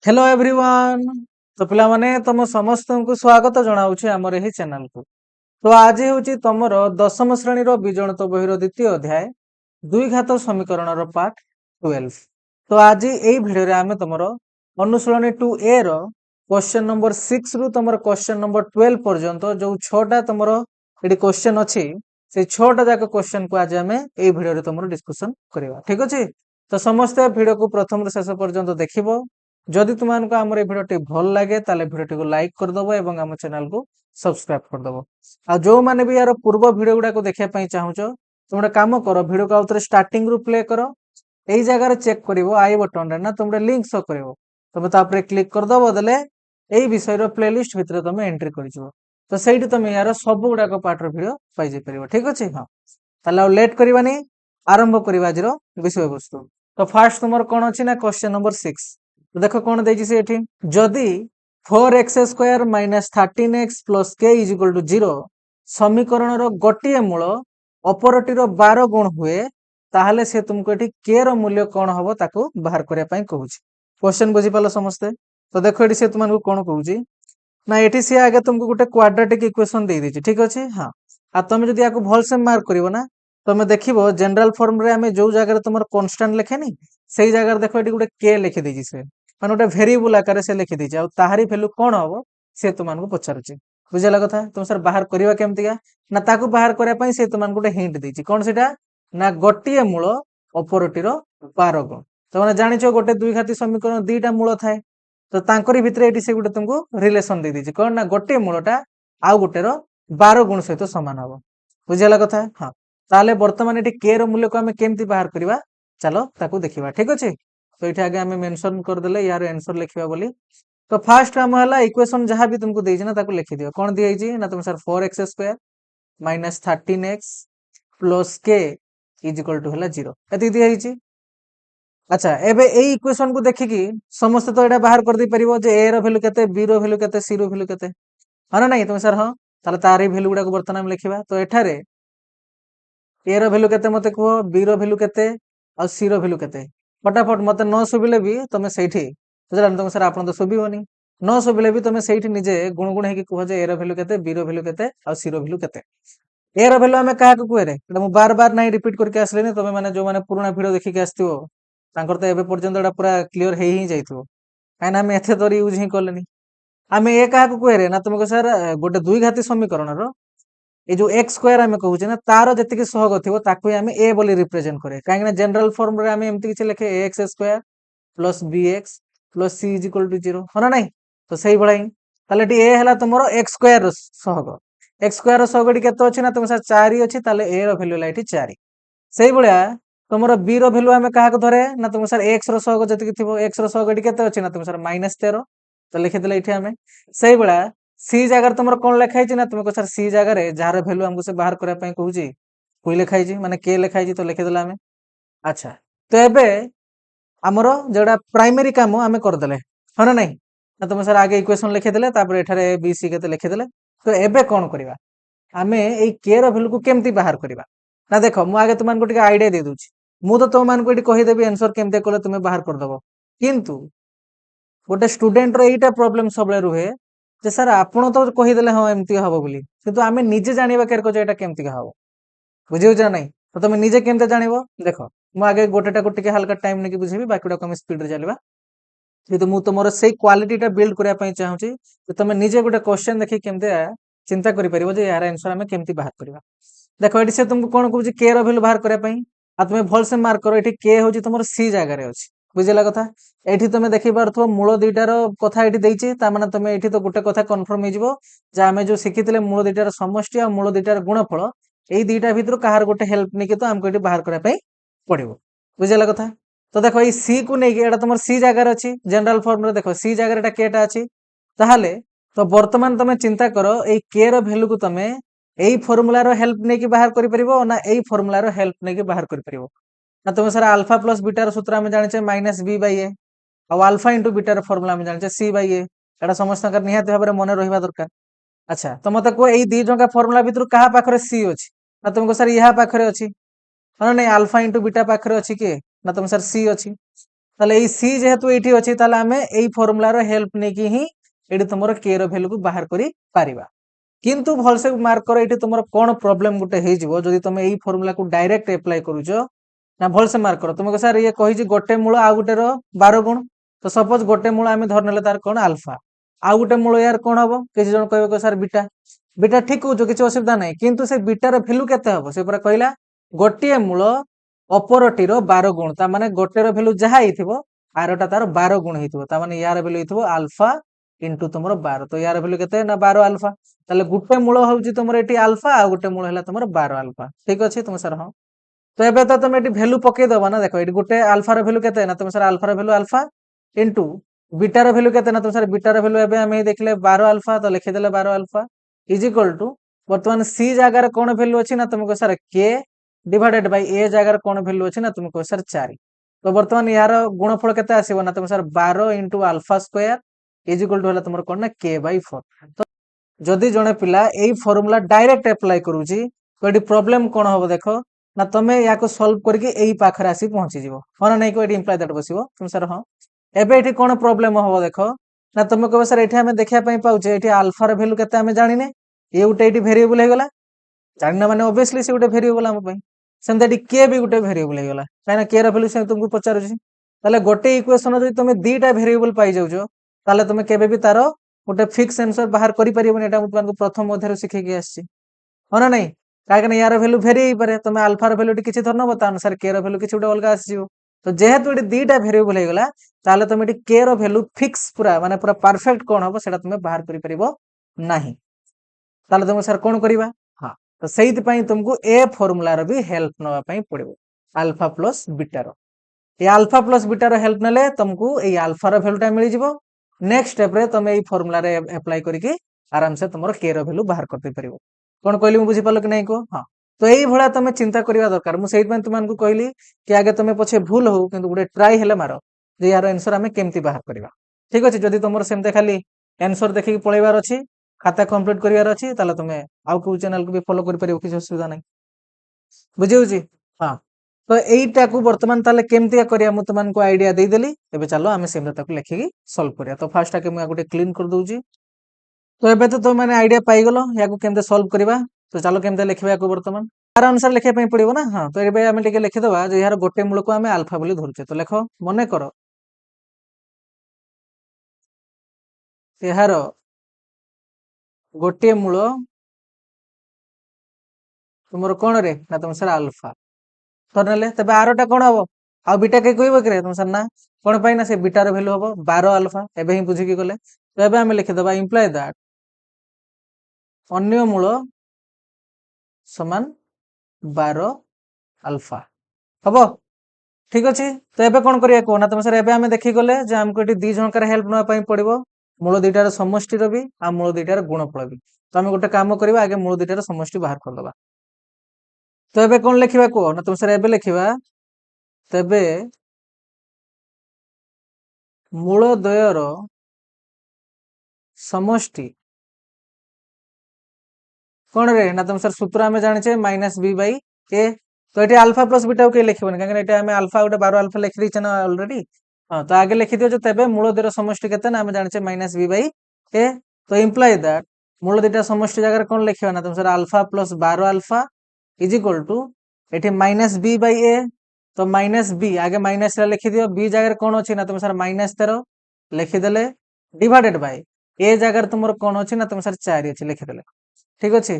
Hello everyone. तो पिला माने तुम समस्त को स्वागत जनाऊँ आमर यही चैनल को। तो आज हूँ तुमर दशम श्रेणी बीजगणित बहिर द्वितीय अध्याय दुई घात समीकरण पार्ट 12। तो आज यही भिडियो आम तुम अनुशीलनी 2A रो क्वेश्चन नंबर 6 रु तुम क्वेश्चन नंबर 12 पर्यंत जो 6टा तुम ये क्वेश्चन अच्छी से 6टा जाक क्वेश्चन को आज आम यही भिडियो तुम डिस्कसन करवा। ठीक अच्छे। तो समस्ते भिडियो को प्रथम शेष पर्यंत देखिब। जदि तुमको आम भिडियो भल लगे ताले भिडियो को लाइक करदब और आम चैनल को सब्सक्राइब करदब। आ जो मैंने भी यार पूर्व भिडियो गुड़ा देखा चाहूच तुम गोटे कम कर भिडियो को आउे स्टार्टिंग रु प्ले कर यही जगह चेक कर आई बटन रे ना तुम लिंक शो कर तुम तापर क्लिक करदब देले यही विषय प्लेलिस्ट भितर तुम एंट्री कर तो सही तुम यार सब गुड़ाक पार्टर भिडियो पाई पार। ठीक अच्छे। हाँ ताले लेट करवानी आरंभ करवा आज विषय वस्तु। तो फास्ट तुम कौन अच्छी ना क्वेश्चन नंबर 6 देख कौन देती से एठी जदि 4x² minus 13x plus k is equal to 0 समीकरण रो गोटे मूल अपरटीर 12 गुण हुए ताहले से तुमको एठी k रो मूल्य कौन हबो ताको बाहर करिया पई कहूची। क्वेश्चन बुझी पालो समस्ते। तो देखो एठी से तुमको कौन कहूची ना एठी से आगे तुमको गोटे क्वाड्रेटिक इक्वेशन दे देची। ठीक अछि। हां आ तुम जदि याको भल से मार्क करिवो ना तुम देखिबो जनरल फॉर्म रे हमें जो जगह तुमर कांस्टेंट लेखेनी सेही जगह देखो एठी गोटे k लिखि देची से माने गोटे भेरिएबल आकार से लिखि देची आ ताहारी वैल्यू कोन हबो से तुमको पचारुची। बुझला कथा तुम सर बाहर करबा केमतिया ना ताकू बाहर करिया पई से तुमको गोटे हिंट देची कोन सेटा ना गोटिए मूल अपरटीर 12 गुण। तो माने जानिछो गोटे द्विघाती समीकरण दुईटा मूल थाए तो तांकरी भितरे एटी से गोटे तुमको रिलेशन दे देची कोन ना गोटे मूलटा आउ गोटेर 12 गुण सहित समान हबो। बुझला कथा। हां ताले वर्तमान एटी k रो मूल्य को हमें केमती बाहर करबा चलो ताकू देखिबा। ठीक अछि। तो ये आगे आम मेंशन करदे यार आंसर लिखा बोली। तो फास्ट आम है इक्वेशन जहां भी तुमको देना ताको लिखि दियो कौन दिखाई ना तुम सर 4x² minus 13x plus k is equal to है 0 ये दिखाई। अच्छा एबे ए इक्वेशन को देखिकी समस्त तो ये बाहर कर दे परिबो जे a रो वैल्यू केते b रो वैल्यू केते c रो वैल्यू केते है ना नहीं तुम सर। हाँ ताले तारी वैल्यू गुडा को वर्तमान लिखिबा। तो एठारे a रो वैल्यू केते मते कहो b रो वैल्यू केते और c रो वैल्यू केते फटाफट मत न शुभिले भी तुम सही बुझला तुम सर आप तो शुभनी न शुभिले भी तुम सही निजे गुणगुण है कह ए रो वैल्यू केते b रो वैल्यू केते और c रो वैल्यू केते ए रो वैल्यू आमे काहा को कहरे मु बार बार नहीं रिपीट करके आसलेनी तुम माने जो माने पुराना वीडियो देखिके आस्तियो तांकर तो एबे पर्यंत एटा पूरा क्लियर हे ही जाइथो काना हम एथे तोरी यूज ही करलेनी। आमे ए काहा को कहरे ना तुमको सर गोटे द्विघाती समीकरण रो ए जो x स्क्वायर आमे कहूचे ना तार जतिके सहग थिबो ताकू आमे a बोली रिप्रेजेंट करे काहे ना जनरल फॉर्म रे आमे एमति किछ लिखे ax² plus bx plus c is equal to 0 हो ना नहीं। तो सही भलाई ताले टी a हला तुमरो x square rho सहग x square rho सहग केते अछि ना तुम सर 4 अछि ताले a रो वैल्यू लाइटी 4 सही भलिया तुमरो b रो वैल्यू आमे काहा को धरे ना तुम सर x रो सहग जतिके थिबो x रो सहग केते अछि ना तुम सर -13 तो लिखि देले इठी आमे सही भलिया सी जगह तुम कौन लिखाई ना तुमको सर सी जगह जार भैल्यू हमको से बाहर करने कहूँ कोई लिखाई माने के लिखाई तो लिखिदेला आम। अच्छा तो एबे आमर जोड़ा प्राइमरी काम आम करदे हाँ ना नहीं ना तुम सर आगे इक्वेशन लिखिदेले एठारे बी सी के लिखिदेले। तो एबे कौन करवा आम ये के भैल्यू को केमती बाहर करवा ना देख मुझे आगे तुमको आइडिया दे दूची मु तो तुमको कहीदेवी आंसर केमती कले तुम बाहर करदब किंतु गोटे स्टूडेंट रो प्रॉब्लम सब रुहे जे सर आपण तो कहीदेले हाँ एमती हम बोली किंतु आम निजे जाना केर केमती हम बुझे ना नहीं। तो तुम निजे केमते जान देख मुझे आगे गोटेटा हल्का टाइम नहीं बुझेबी बाकी गुड़ा स्पीड रे चलवा किंतु मु तुम से क्वालिटी बिल्ड करने चाहूँगी तुम निजे गोटे क्वेश्चन देखिए केमती चिंता कर यार आंसर आम केमती बाहर करवा। देख ये से तुमको कौन कहूँ के भैल्यू बाहर करने तुम भल से मार्क कर के हूँ तुम सी जगार अच्छी बुझेगा कथा एठी तुम देखि पारथो मूल दुईटार कथा एठी देइचे ता माने तुम एठी तो गोटे कथा कन्फर्म हेजिवो जे आमे जो शिखिथिले मूल दुईटार समष्टि आ मूल दुईटार गुणफल एई दुईटा भितर काहार गोटे हेल्प नेके तो हमको एठी बाहर करा पई पड़िबो बुझेला कथा। तो देखो ई सी को नेकी एटा तुमर सी जगार अछि जनरल फॉर्म रे देखो सी जगार एटा केटा अछि ताहाले तो वर्तमान तुम चिंता करो एई के रो वैल्यू को तुम एई फॉर्मूला रो हेल्प नेकी बाहर करि परिबो ना एई फॉर्मूला रो हेल्प नेकी बाहर करि परिबो ना तुम सर अल्फा प्लस बीटा रो सूत्र हम जानिछे माइनस बी बाई ए आ अल्फा इंटू बीटा फॉर्मूला हम जानिछे सी बाई ए एटा समस्त निहाती भाव में मन रहिबा दरकार। अच्छा तो मते को एई दी जंका फॉर्मूला भितर कहा पाखरे सी अछि ना तुमको सर यहा पाखरे अछि ना नहीं अल्फा इंटू बीटा पाखरे अछि के ना तुम सर सी अछि ताले एई सी जेहेतु एठी अछि ताले आमे एई फार्मूला रो हेल्प नै कि ही एठी तुमरो के रो वैल्यू को बाहर करी पारिबा किंतु भलसे मार्क करो एठी तुमरो कोन प्रॉब्लम गुटे हे जिवो जदि तुम एई फार्मूला को डायरेक्ट अप्लाई करूछो ना भलसे मार्क करो तुमको सर ये कहि जे गोटे मूल आ गुटे रो 12 गुण तो सपोज गोटे मूल आमे धरनेले तार कोन अल्फा आ गुटे मूल यार कोन हबो किछि जण कहबे को सर बीटा बीटा ठीक हो जो किछि असुविधा नै किंतु से बीटा रो वैल्यू केते हबो से पूरा कहला गोटे मूल अपरटी रो 12 गुण ता माने गोटे रो वैल्यू जहा हिथिबो आरोटा तार 12 गुण हिथिबो ता माने यार वैल्यू हिथिबो अल्फा इनटू तुमरो 12 तो यार वैल्यू केते ना 12 अल्फा ताले गुटे मूल होउची तुमरो एटी अल्फा आ गुटे मूल हैला तुमरो 12 अल्फा ठीक अछि तुम सर हां तो एबे तो तुम एटी वैल्यू पके दबा ना देखो एटी गुटे अल्फा रो वैल्यू केते ना तुम सर अल्फा रो वैल्यू अल्फा इनटू बीटा रो वैल्यू केते ना तुम सर बीटा रो वैल्यू एबे हम देखले 12 अल्फा तो लिखि देले 12 अल्फा इज इक्वल टू वर्तमान सी जगह रे कोन वैल्यू अछि ना तुमको सर के डिवाइडेड बाय ए जगह रे कोन वैल्यू अछि ना तुमको सर 4 तो वर्तमान यार गुणफल केते आसीबो ना तुम सर 12 into alpha square is equal to होला तुमरो कोन ना के बाय 4 तो जदि जणे पिला एई फार्मूला डायरेक्ट अप्लाई करूची तो एडी प्रॉब्लम कोन होबो देखो ना तमे याको सॉल्व करके एई पाखरे आसी पहुंची जिवो होना नै को एडी इंप्लाय दैट बसिबो तुम सर हां एबे एठी कोन प्रॉब्लम होबो देखो ना तुम कहबो सर एठी हमें देखिया पई पाउचे एठी अल्फा रो वैल्यू केते हमें जानिने ए उटे एठी वेरिएबल हे गेला जानिना माने ऑब्वियसली से उटे वेरिएबल हम पई सेमते एठी के भी उटे वेरिएबल हे गेला काइना के रो वैल्यू से तुमको पचारुची ताले गोटे इक्वेशन जदि तुमे दीटा वेरिएबल पाई जाउछो ताले तुमे केबे भी तारो गोटे फिक्स आंसर बाहर करि परिबोनी एटा तुमको प्रथम अध्याय शिखे के आछि होना नै काहे यार वैल्यू भेरी ही पारे तुमे अल्फा रो वैल्यू किछि धरनो बता अनुसार के रो वैल्यू किछि उटे अलगा आसीजो तो जेहेतु एटी दीटा वेरिएबल हे गेला ताले तुमे एटी के रो वैल्यू फिक्स पूरा माने पूरा परफेक्ट कोन हबो सेटा तुमे बाहर करि परिबो नाही ताले तुम सर कोन करिबा हां तो सेहित पई तुमको ए फार्मूला रो भी हेल्प नवा पई पड़िबो अल्फा प्लस बीटा रो ये अल्फा प्लस बीटा रो हेल्प नले तुमको ए अल्फा रो वैल्यूटा मिलि जिवो नेक्स्ट स्टेप रे तुम ए फार्मूला रे अप्लाई करिके आराम से तुमरो के रो वैल्यू बाहर करते परिबो कोन कहली मु बुझि पालो कि नै को हां तो एई भळा तुमे चिंता करिवा दरकार मु सेहित पई तुमनको कहली कि आगे तुमे पछे भूल हो किंतु गुडे ट्राई हेले मारो जे यार आंसर हमें केमती बाहर करिवा ठीक अछि जदि तुमरो सेमते खाली आंसर देखि पळेबार अछि खाता कंप्लीट करिवार अछि ताले तुमे आउ को चैनल को भी फॉलो करि परिबो किछ असुविधा नै बुझि होछि हां तो एईटा को वर्तमान ताले केमती करिया मु तुमनको आईडिया देई देली एबे चलो आमे सेमते ताको लेखिकी सॉल्व करिया तो फर्स्ट टाके मु गुटे क्लीन कर दोउची तो एबे तो तुम माने आईडिया पाई गलो या को केमते सॉल्व करिवा तो चलो केमते लेखिबा को वर्तमान तार अनुसार लेखिया पई पड़िबो ना हां तो एबे आमे टिके लेखि दबा जे यार गोटे मूल को आमे अल्फा बोली धरछे तो लेखो मने करो यार गोटे मूल तुमरो कोन रे ना तुम सर अल्फा धरनेले तबे आरोटा कोन हबो आ बीटा के कहबो करे तुम सर ना कोन पई ना से बीटा रो वैल्यू हबो 12 अल्फा एबे ही बुझी की गले तो एबे आमे लिखि दबा इंप्लाय दैट अन्य मूल समान 12 अल्फा हबो ठीक अछि तो एबे कोन करिया को ना तुम सर एबे आमे देखि गले जे हमको एटी दी जनकर हेल्प नवा पई पड़िबो मूल दुईटा रो समष्टि रो भी आ मूल दुईटा रो गुणफल भी तो आमे गोटे काम करिबा आगे मूल दुईटा रो समष्टि बाहर कर दबा तो एबे कोन लिखिबा को ना तुम सर एबे लिखिबा तबे मूल द्वय रो समष्टि कोन रे ना तुम सर सूत्र हमें जानिछे -b/a तो एटी अल्फा प्लस बीटा के लिखिबोनी काहे एटा हमें अल्फा उटे 12 अल्फा लिखि दिछ ना ऑलरेडी हां तो आगे लिखि दियो जे तबे मूल द्वय रो समष्टि केते ना हमें जानिछे -b/a तो इंप्लाय दैट मूल दुईटा समष्टि जगह रे कोन लिखिबा ना तुम sir alpha plus 12 alpha is equal to एटी -b/a तो -b आगे माइनस ला लिखि दियो b जगह रे कोन अछि ना तुम सर -13 लिखि देले डिवाइडेड बाय a जगह रे तुमरो कोन अछि ना तुम सर 4 अछि लिखि देले ठीक अछि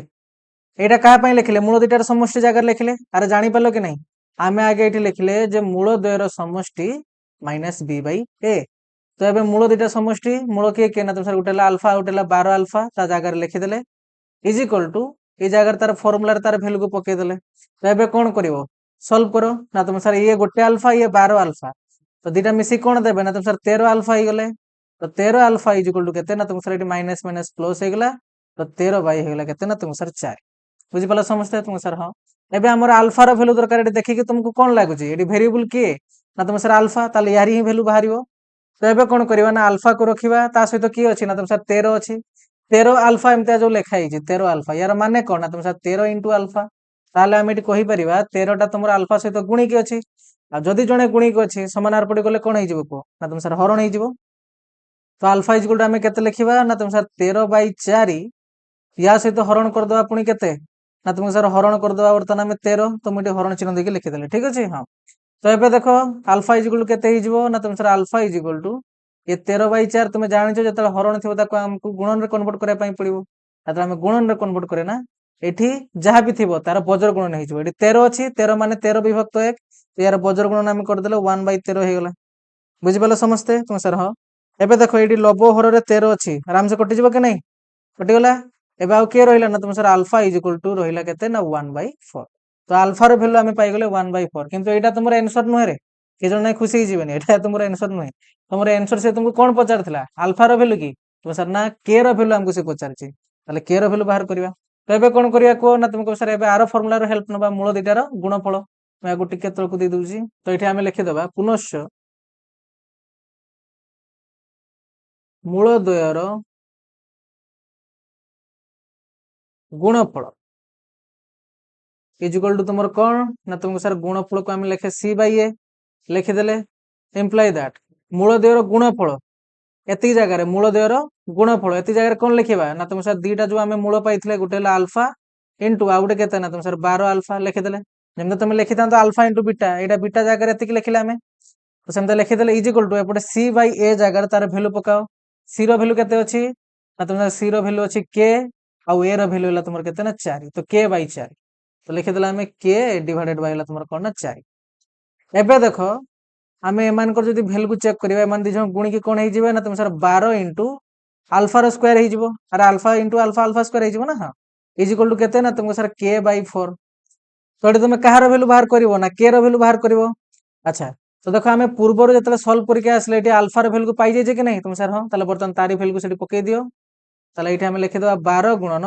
एटा का पई लिखले मूल दुईटा रो समष्टि जगह रे लिखले अरे जानि पालो कि नै आमे आगे एठी लिखले जे मूल द्वय रो समष्टि -b/a तो एबे मूल दुईटा समष्टि मूल के ना तुम सर उटेला अल्फा उटेला 12 अल्फा ता जगह रे लिखि देले इज इक्वल टू ए जगह रे तार फार्मूला रे तार वैल्यू को पके देले तो एबे कोन करिवो सॉल्व करो ना तुम सर ये गोटे अल्फा ये 12 अल्फा तो दीटा मिसी कोन देबे ना तुम सर 13 अल्फा ही गले तो 13 अल्फा इज इक्वल टू केते ना तुम सर एटी माइनस माइनस प्लस हे गेला तो 13 बाय हे गेला केते ना तुम सर 4 बुझि पाला समझते तुम सर हां एबे हमर अल्फा रो वैल्यू दरकार एटी देखि कि तुमको कोन लागु छी एटी वेरिएबल के ना तुम सर अल्फा ताले यारी ही वैल्यू बाहरिबो तो एबे कोन करबा ना अल्फा को रखिबा ता सहित की अछि ना तुम सर 13 अछि 13 अल्फा एमते जो लेखा हिची 13 अल्फा यार माने कोन ना तुम सर 13 इनटू अल्फा ताले आम ये कहीपर 13टा तुम आल्फा सहित गुणिक अच्छी आदि जड़े गुणिक अच्छी समानार पटे गले कौन हो कह ना तुम सर हरण हो तो आल्फा इजिकल आम के लिखा ना तुम सर 13/4 या सहित हरण करदे पुणी के ना तुमको सर हरण करदे बर्तमान आम 13 तो मुझे हरण चिन्ह देके लिखिदेली ठीक अच्छे हाँ तो ये देख आल्फा इजिकल के ना तुम सर आल्फा इजिकल टू ये 13/4 तुम जान जो हरण थी आमको गुणन में कन्वर्ट करने पड़ो आम गुणन में कन्वर्ट करे ना ये जहाँ भी थी तार बजर गुणन हो 13 अच्छी 13 मान 13 विभक्त 1 तो यार बजर गुणन आम करदे 1/13 होगा बुझिपाल समस्ते तुम सर हाँ एबे देखो ये लब हर 13 अच्छी आराम से कटिज कि नहीं कटिगला एबे आउ किए रहा ना तुम सर आल्फा इजिकल टू रहा के 1/4 तो आल्फार भैल्यू आम पाइगले 1/4 किंतु यहाँ तुम एनसर नुहे रे कि जन खुशी होगा तुम एनसर नुहे तुम एनसर से तुमको कौन पचार आल्फार भैल्यू कि तुम सर ना के भैल्यू आमको से पचार के भैल्यू बाहर करवा तो ये कौन करवा कह ना तुमको सर आर फर्मुला हेल्प ना मूल दुटार गुणफल मैं टिके तौक दे दूसरी तो ये आम लिखिदे पुनश्च मूल द्वयर गुणफल इजिकल टू तुम कौन ना तुमको सर गुणफल को आम लिखे C/A लिखिदेले इम्प्लाई दैट मूल द्वयर गुणफल एति जगार मूल द्वयर गुणफल एति जगह कौन लिखा ना तुम सर दीटा जो आम मूल पाई गोटे आल्फा इंटू आ गए के ना तुम सर 12 आल्फा लिखिदेले जमी तुम लिखि था आल्फा इंटू बीटा यहाँ बीटा जगह एति लिखिले आम तो सेमती लिखिदेले इजिकल टू एपटे C/A जगह तार भैल्यू पकाओ सी भैल्यू के ना तुम सी भैल्यू अच्छी के आउ ए भैल्यू है तुम के 4 तो k/4 तो लिखिदेला आम के डिवाइडेड बाय तुम कौन ना 4 एबे देख आम एम भैल्यू को चेक करवा एम दिज गुणिकी कौन हो ना तुम सर 12 इंटू आल्फार स्क्वायर हो अरे alpha into alpha alpha square हो ना हाँ इजिकल टू के ना तुमको सर k/4 तो ये तुम कहार भैल्यू बाहर कर ना के भैल्यू बाहर कर अच्छा तो देख आम पूर्वर जो सल्व करके आसले ये आल्फार भैल्यू को पाई जाइए कि नहीं तुम सर हाँ बर्तमान तारी भैल्यू को पकई दियो ये आम लिखिद 12 गुणन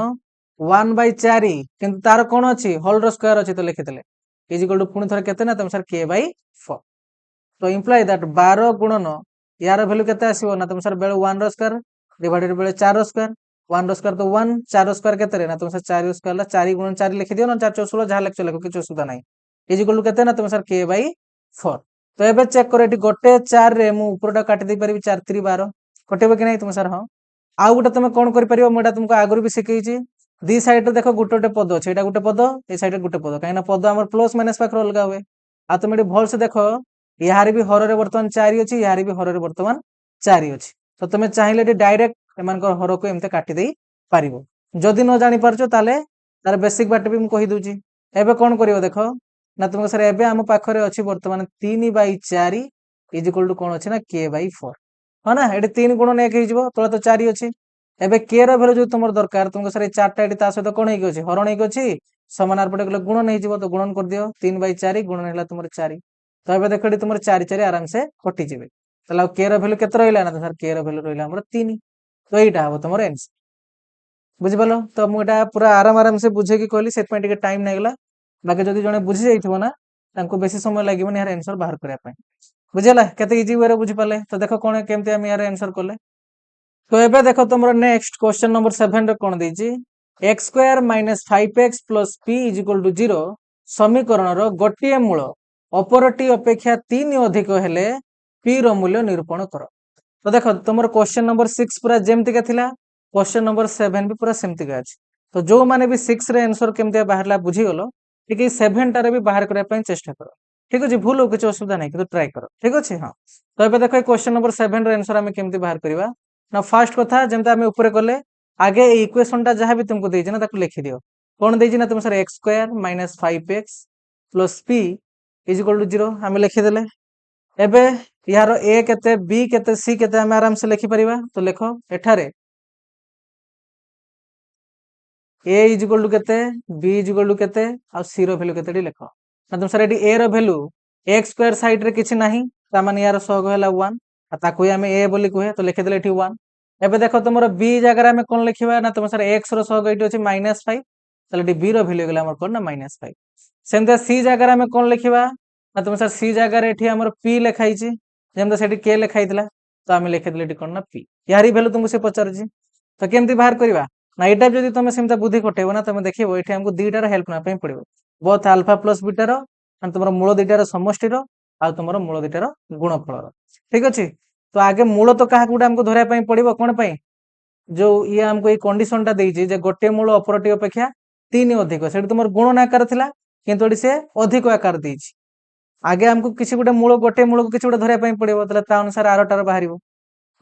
1/4 किंतु तार कौन अच्छी होल स्क्वायर अच्छी तो लिखिदे इजिकल टू पुणी थोड़ा के ना तुम सर k/4 तो इम्प्लाई दैट 12 गुणन यार भैल्यू के आसो ना तुम सर बेले 1 स्क्वायर डिवाइडेड बेले 4 स्क्वायर 1 स्क्वायर तो 1 4 स्क्वायर के ना तुम सर 4 स्क्वायर 4 गुणन 4 लिखिदियो ना 4 16 जहाँ लिख लिखो किसी असुविधा ना इजिकल टू के ना तुम सर k/4 तो ये चेक कर गोटे 4 रे मु ऊपर काटी दे पारि 4 3 12 कटेब कि नहीं तुम सर हाँ आउ गोटे तुम कौन कर मुझे तुमको आगुरी भी शिखी दी साइड देख गोटे पद अच्छे यहाँ गोटे पद ये साइड गोटे पद कहीं पद आम प्लस माइनस पाखे अलग हुए आ तुम ये भल से देख यार भी हर बर्तमान 4 अच्छी यार भी हर बर्तमान 4 अच्छी तो तुम चाहिए डायरेक्ट एम हर को एमती काटिदे पार जदि न जानी पार्छ तार बेसिक बाट भी मुझे कहीदे एबे कौन कर देख ना तुमको सर एबे आम पाखे अच्छी बर्तमान 3/4 इजिकल टू कौन अच्छी ना k/4 हाँ ना ये 3 गुणन 1 हो तले तो 4 अच्छी एबे के भैल्यू जो तुम दरकार तुमको सर 4टा ये सहित कौन होगी हरण होगी समानार पटे गले गुणन हो तो गुणन कर दियो 3/4 गुणन है तुम 4 तो ये देख तुम 4 4 आराम से कटिजे के भैल्यू के रहा ना सर के भैल्यू रहा 3 तो यहाँ हम तुम आंसर बुझिपाल तो मुझे पूरा आराम से बुझे कहली से टाइम नहीं बाकी जब जड़े बुझी जाइए ना बेसी समय लगे यार आंसर बाहर करने बुझेगा केते इजी वे बुझिपारे तो देख कौन केमती आम यार आंसर कले तो ये देख तुम नेक्स्ट क्वेश्चन नंबर 7 कौन देती x² - 5x + p = 0 समीकरण गोटे मूल अपरटी अपेक्षा 3 अधिक हेले p रो मूल्य निरूपण कर तो देख तुम क्वेश्चन नंबर 6 पूरा जमती थिला क्वेश्चन नंबर 7 भी पूरा सेमती अच्छी तो जो मैंने भी 6 रे आंसर केमती बाहर बुझीगल ठीक 7टारे भी बाहर करने चेष्टा कर ठीक अच्छे भूल हो किसी असुविधा नहीं कि ट्राए कर ठीक अच्छे हाँ तो ये देख क्वेश्चन नंबर 7 रे आंसर आम केमती बाहर करवा ना फास्ट कथा जमती आम ऊपर कले आगे इक्वेशन टा जहाँ भी तुमको देछि ना ताकू लिखि दियो कौन देछि ना तुम सर x² - 5x + p = 0 आम लिखिदेले एबे यार a केते b केते c केते आम आराम से लिखि परिबा तो लिखो एठारे a = केते b = केते आ c रो वैल्यू केते लिखो ना तुम सर एटी a रो वैल्यू x² साइड रे किछि नाही ता माने यार सग होला 1 आ ताकू आम a बोली कहे तो लिखिदेले एठी 1 एबे देख तुम बी जगह में कौन लिखा ना तुम सर एक्स रग ये अच्छे -5 ताले बी रैल्यू गला कौन ना -5 सेमती सी जगह में कौन लिखा ना तुम सर सी जगह ये पी लिखाई जमी से के लिखाई तो आम लिखिदे कौन ना पी यार भैल्यू तुमको से पचार तो केमती बाहर करवा ना ये टाइप जदि तुम सेमता बुद्धि खटेब ना तुम देखिए ये आमको दुईटार हेल्प ना पड़ो बोथ आल्फा प्लस बीटार तुम मूल दुईटार समष्टिर आ तुम मूल दुईटार गुणफल ठीक अच्छे। तो आगे मूल तो क्या गोटे आमको धरवाई पड़ो कौन पाई जो ये आमको ये कंडीशन टा देछि जे गोटे मूल अपरटी अपेक्षा 3 अधिक से तुम गुणन आकार थिला किंतु से अधिक आकार देछि आगे आमको किसी गोटे मूल गोटे मूल को किसी गोटे धरवाई पड़ो अनुसार आरटार बाहर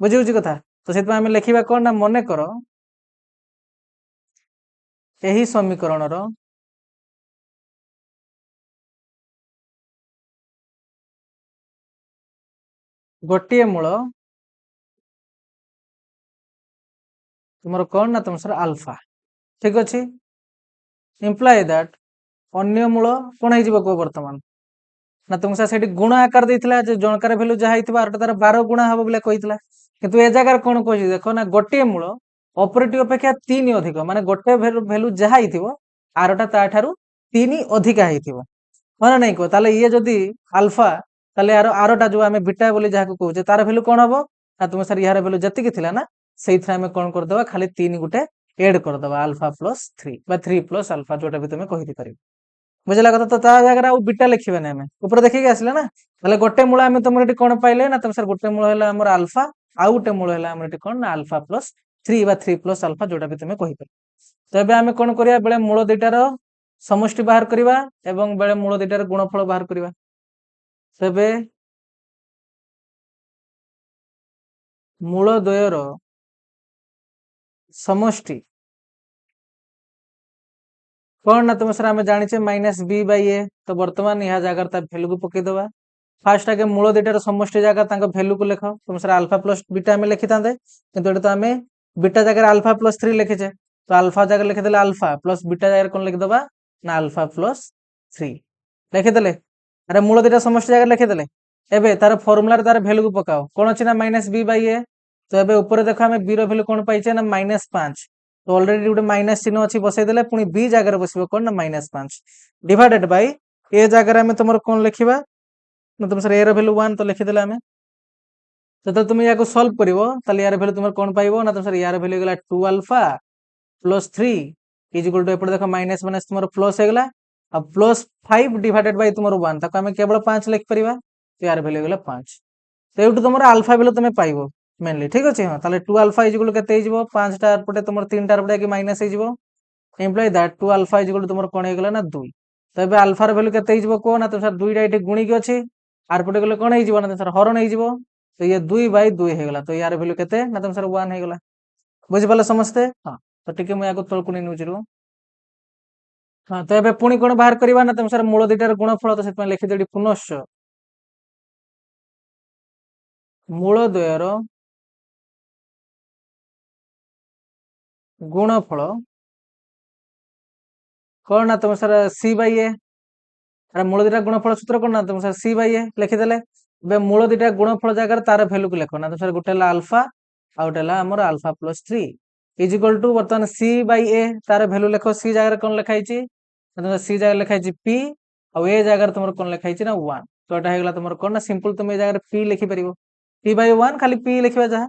बुझी कथा। तो से आम लिखा कौन ना मन कर यही समीकरण गोटे मूल तुम कौन ना तुम सर आल्फा ठीक अच्छे इम्प्लाय दैट अन्य मूल कौन हो बर्तमान ना तुमको से गुण आकार देता जनकार भैल्यू जहाँ आर तार 12 गुणा हम बोले कही किंतु ए जगार कौन कही देख ना गोटे मूल ऑपरेटिव अपेक्षा 3 अधिक माने गोटे भैल्यू जहाँ आरटा ताठारू 3 अधिका हो ना नहीं कह ताले ये जदि अल्फा ताले यार आरटा जो आम बीटा बोली जहाँ कहूचे तार भैल्यू कौन हम ना तुम सर यार भैल्यू जी थी ना से आम कौन करदे खाली 3 गुटे एड करदे अल्फा प्लस 3 बा 3 प्लस अल्फा जोटा भी तुम्हें कही पार बुझला कथा। तो ता जगह आउ बीटा लिखा ना ऊपर देखिए आसले ना ताले गोटे मूल आम तुम ये कौन पाइले ना तुम सर गोटे मूल है आम अल्फा आउ गोटे मूल है आम कौन ना अल्फा प्लस 3 बा 3 प्लस अल्फा जोटा भी तुम्हें कही पार। तो ये आम कौन करिया बेले मूल दुईटार समष्टि बाहर करवा एवं बेले मूल दुईटार गुणफल बाहर करवा तेबे मूल द्वयर समष्टि कौन ना तुम सर आम जाने माइनस बी बाई ए तो बर्तमान यह जगह भैल्यू को पकईदे फास्ट आगे मूल दुईटार समष्टि जगह भैल्यू को लिख तुम सर अल्फा प्लस बीटा आम लिखि था कि तो आम बीटा जगह अल्फा प्लस 3 लिखीचे तो अल्फा जगह लिखिदे अल्फा प्लस बीटा जगह कौन लिखिदबा ना अल्फा प्लस 3 लिखिदे अरे मूल दुईटा समष्टि जगह लिखिदे एबे तार फॉर्मूला तार भैल्यू को पकाओ कौन अच्छे ना माइनस बी बाई ए तो ये ऊपर देख आम बी रैल्यू कौन पाइचे ना -5 तो ऑलरेडी गोटे माइनस चिन्ह अच्छी बसईदे पुणी बी जगह बस कौन ना -5 डिवाइडेड बाई ए जगह आम तुम कौन लिखा ना तुम सर ए भैल्यू 1 तो लिखिदे आम तो तुम या सल्व कर यार भैल्यू तुम कौन पाइब ना तुम सर यार भैल्यू गला 2 alpha plus 3 is equal to एपटे देख माइनस माइनस तुम प्लस हो गला अब प्लस 5 डिवाइडेड बाय तुम 1 ताको आम केवल 5 लिखिपर तो यार भैल्यू गला 5 तो ये तुम अल्फा भैल्यू तुम पाइब मेनली ठीक अच्छे हाँ ताले 2 अल्फा इज इक्वल टू केते 5 टा पटे तुम 3 टा पटे माइनस हो एम्प्लॉय that 2 alpha is equal to तुम कौन हो गला ना 2 तो ये अल्फार भैल्यू केते कह ना तुम सर 2टा ये गुणिक अच्छी आर पटे गले कौन हो ना तुम सर हरण हो तो ये 2 बाई 2 हो गला तो यार भैल्यू केते ना तुम सर 1 हो गला बुझिपाल समस्ते हाँ। तो टिके मुझे तलक नहीं नौची रू हाँ तो ये पुणी कौन बाहर करवा ना तुम सर मूल दुईटार गुणफल तो से लिखिदे पुनश्च मूल द्वयर गुणफल कौन ना तुम सर सी बाई ए अरे मूल दुईटा गुणफल सूत्र कौन ना तुम सर सी बाई ए लिखिदे मूल दुईटा गुणफल जगह तार भैल्यू को लिख ना तुम सर गोटे अल्फा आ गोटे आमर alpha plus 3 is equal to बर्तमान सी बाई ए तार भैल्यू लिख सी जगह कौन लिखाई सी जगह लिखाई पी आ ए जगह तुम कौन लिखाई ना 1 तो यहाँ होगा तुम कौन ना सिंपल तुम ये जगह पी लिखिपर पी बाई 1 खाली पी लिखा जहाँ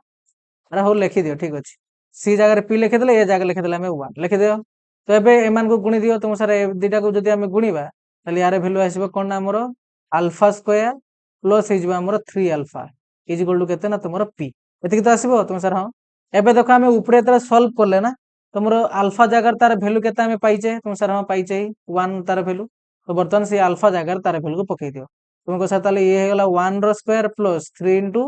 अरे हो लिखिदियो ठीक अच्छे सी जगह पी लिखिदे ये जगह लिखिदे आम 1 लिखिदियो तो ये एम को गुणी दियो तुम सर दुईटा को जब आम गुणवा यार भैल्यू आसो कौन ना आमर अल्फा स्क्वायर प्लस हो 3 अल्फा इज इक्वल टू केते ना तुम पी ये तो आसो तुम सर हाँ एबे देख आम उपरे जो सल्व कले ना तुम अल्फा जगह तार भैल्यू के पाइचे तुम सर हाँ पाइचे 1 तार भैल्यू तो बर्तमान से अल्फा जगह तार भैल्यू को पकई दियो तुम कह सर ये 1 रो square plus 3 into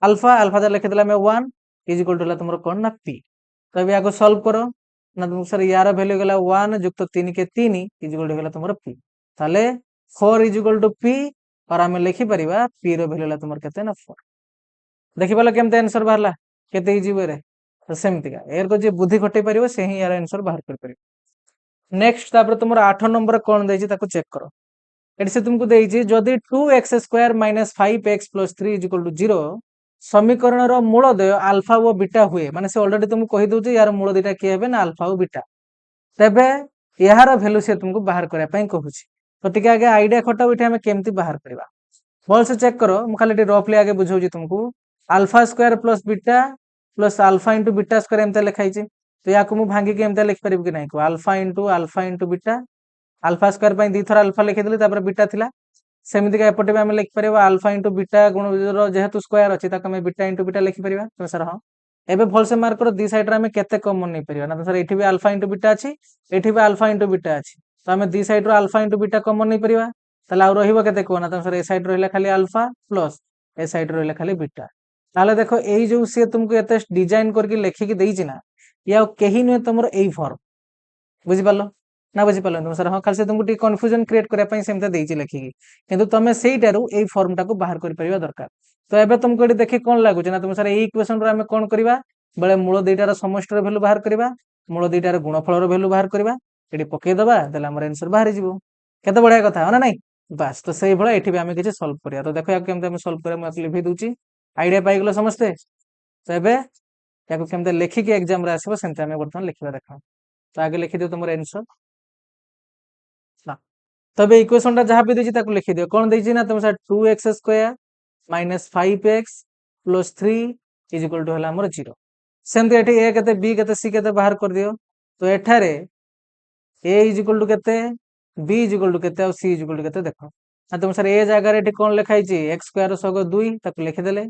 alpha alpha जगह लिखिदे आम 1 इज इक्वल टू तुम कौन ना पी तो ये आगे सल्व करो ना तुम सर यार भैल्यू गला 1 युक्त 3 के 3 इज इक्वल टू तुम पी ताले 4 इज इक्वल टू पी और आम लिखिपर पी रैल्यू तुम के 4 देखिपाल केमती आंसर बाहर केते इजी वे तो सेमतिका यार को जे बुद्धि खटे पारिबो से ही यार आंसर बाहर कर पारिबो। नेक्स्ट तापर तुम 8 नंबर कौन देछि ताको चेक करो एटी से तुमको देछि जदि 2x square minus 5x plus 3 is equal to 0 समीकरण रो मूल द्वय अल्फा और बीटा हुए माने से ऑलरेडी तुमको कहि दउछि यार मूल दुईटा के हेबे ना अल्फा और बीटा तबे यार वैल्यू से तुमको बाहर करया पई कहूछि तो टिके आगे आईडिया खटाओ इठे हम केमती बाहर करबा भल से चेक करो मु खाली रफली आगे बुझाउछि तुमको alpha square plus alpha into beta square एमते लिखाई तो या को मु भांगी के एमता लिख परिबि कि नाही को alpha into beta alpha square पई दी थरा अल्फा लिखि देली तापर बीटा थिला सेमिति का एपटे भी हम लिख परिबा अल्फा इनटू बीटा गुण जेहेतु स्क्वायर अछि ताको हम बीटा इनटू बीटा लिखि परिबा तो सर हां एबे भल से मार्क करो दी साइड रे हम केते कॉमन नै परिबा ना तो सर एठी भी अल्फा इनटू बीटा अछि एठी भी अल्फा इनटू बीटा अछि तो हम दी साइड रो अल्फा इनटू बीटा कॉमन नै परिबा ताले आ रहिबो केते को ना तो सर ए साइड रहला खाली अल्फा प्लस ए साइड रहला खाली बीटा ताले देखो एई जो से तुमको एते डिजाइन करके लेखि के देई छि ना या केही नै तमरो एई फॉर्म बुझि पालो ना बुझि पालो तुम सर हां खाली से तुमको टी कन्फ्यूजन क्रिएट करे पई सेमते देई छि लेखि के किंतु तमे सेईटारू एई फॉर्म टाको बाहर कर परिबा दरकार तो एबे तुमको एटी देखि कोन लागु छि ना तुम सर एई इक्वेशन रो हम कोन करिबा बेले मूल दुईटार समष्टि वैल्यू बाहर करवा मूल दुईटार गुणफल वैल्यू बाहर करवा ये पकई दबा देला हमर आंसर बाहर जीवो केते बढ़िया कथा है ना नहीं बस तो सही भला एठी भी हम किछि सॉल्व करिया तो देखो या केमते हम सॉल्व करिया मैं लिखि दूची आईडिया पाई गेलो समस्ते तो एबे याको केमते लिखि के एग्जाम रे आसीबो सेंते हम वर्तमान लिखिबा देखा तो आगे लिखि दियो तुमर आंसर ना तबे इक्वेशन ता जहां भी देछि ताको लिखि दियो कोन देछि ना तुम सर 2x square minus 5x plus 3 is equal to हला हमर 0 सेमते एठी a केते b केते c केते बाहर कर दियो तो एठारे a इज इक्वल टू केते b इज इक्वल टू केते और c इज इक्वल टू केते देखो आ तुम सर a जगह रे एठी कोन लिखाई छि x स्क्वायर सग 2 ताको लिखि देले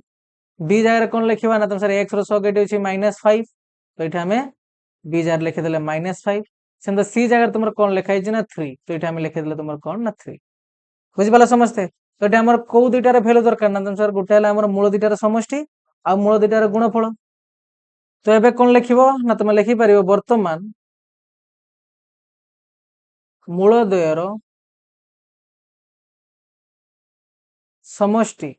b जगह रे कोन लिखिबा ना तुम सर x रो सग एठी अछि -5 तो एठी हमें b जगह लिखि देले -5 सेमते c जगह तुमर कोन लिखाई छि ना 3 तो एठी हमें लिखि देले तुमर कोन ना 3 बुझि पाला समझते तो एठी हमर को दुईटार वैल्यू दरकार ना तुम सर गोटे हला हमर मूल दुईटार समष्टि आ मूल दुईटार गुणफल तो एबे कोन लिखिबो ना तुम लिखि परिबो वर्तमान मूल द्वयर समष्टि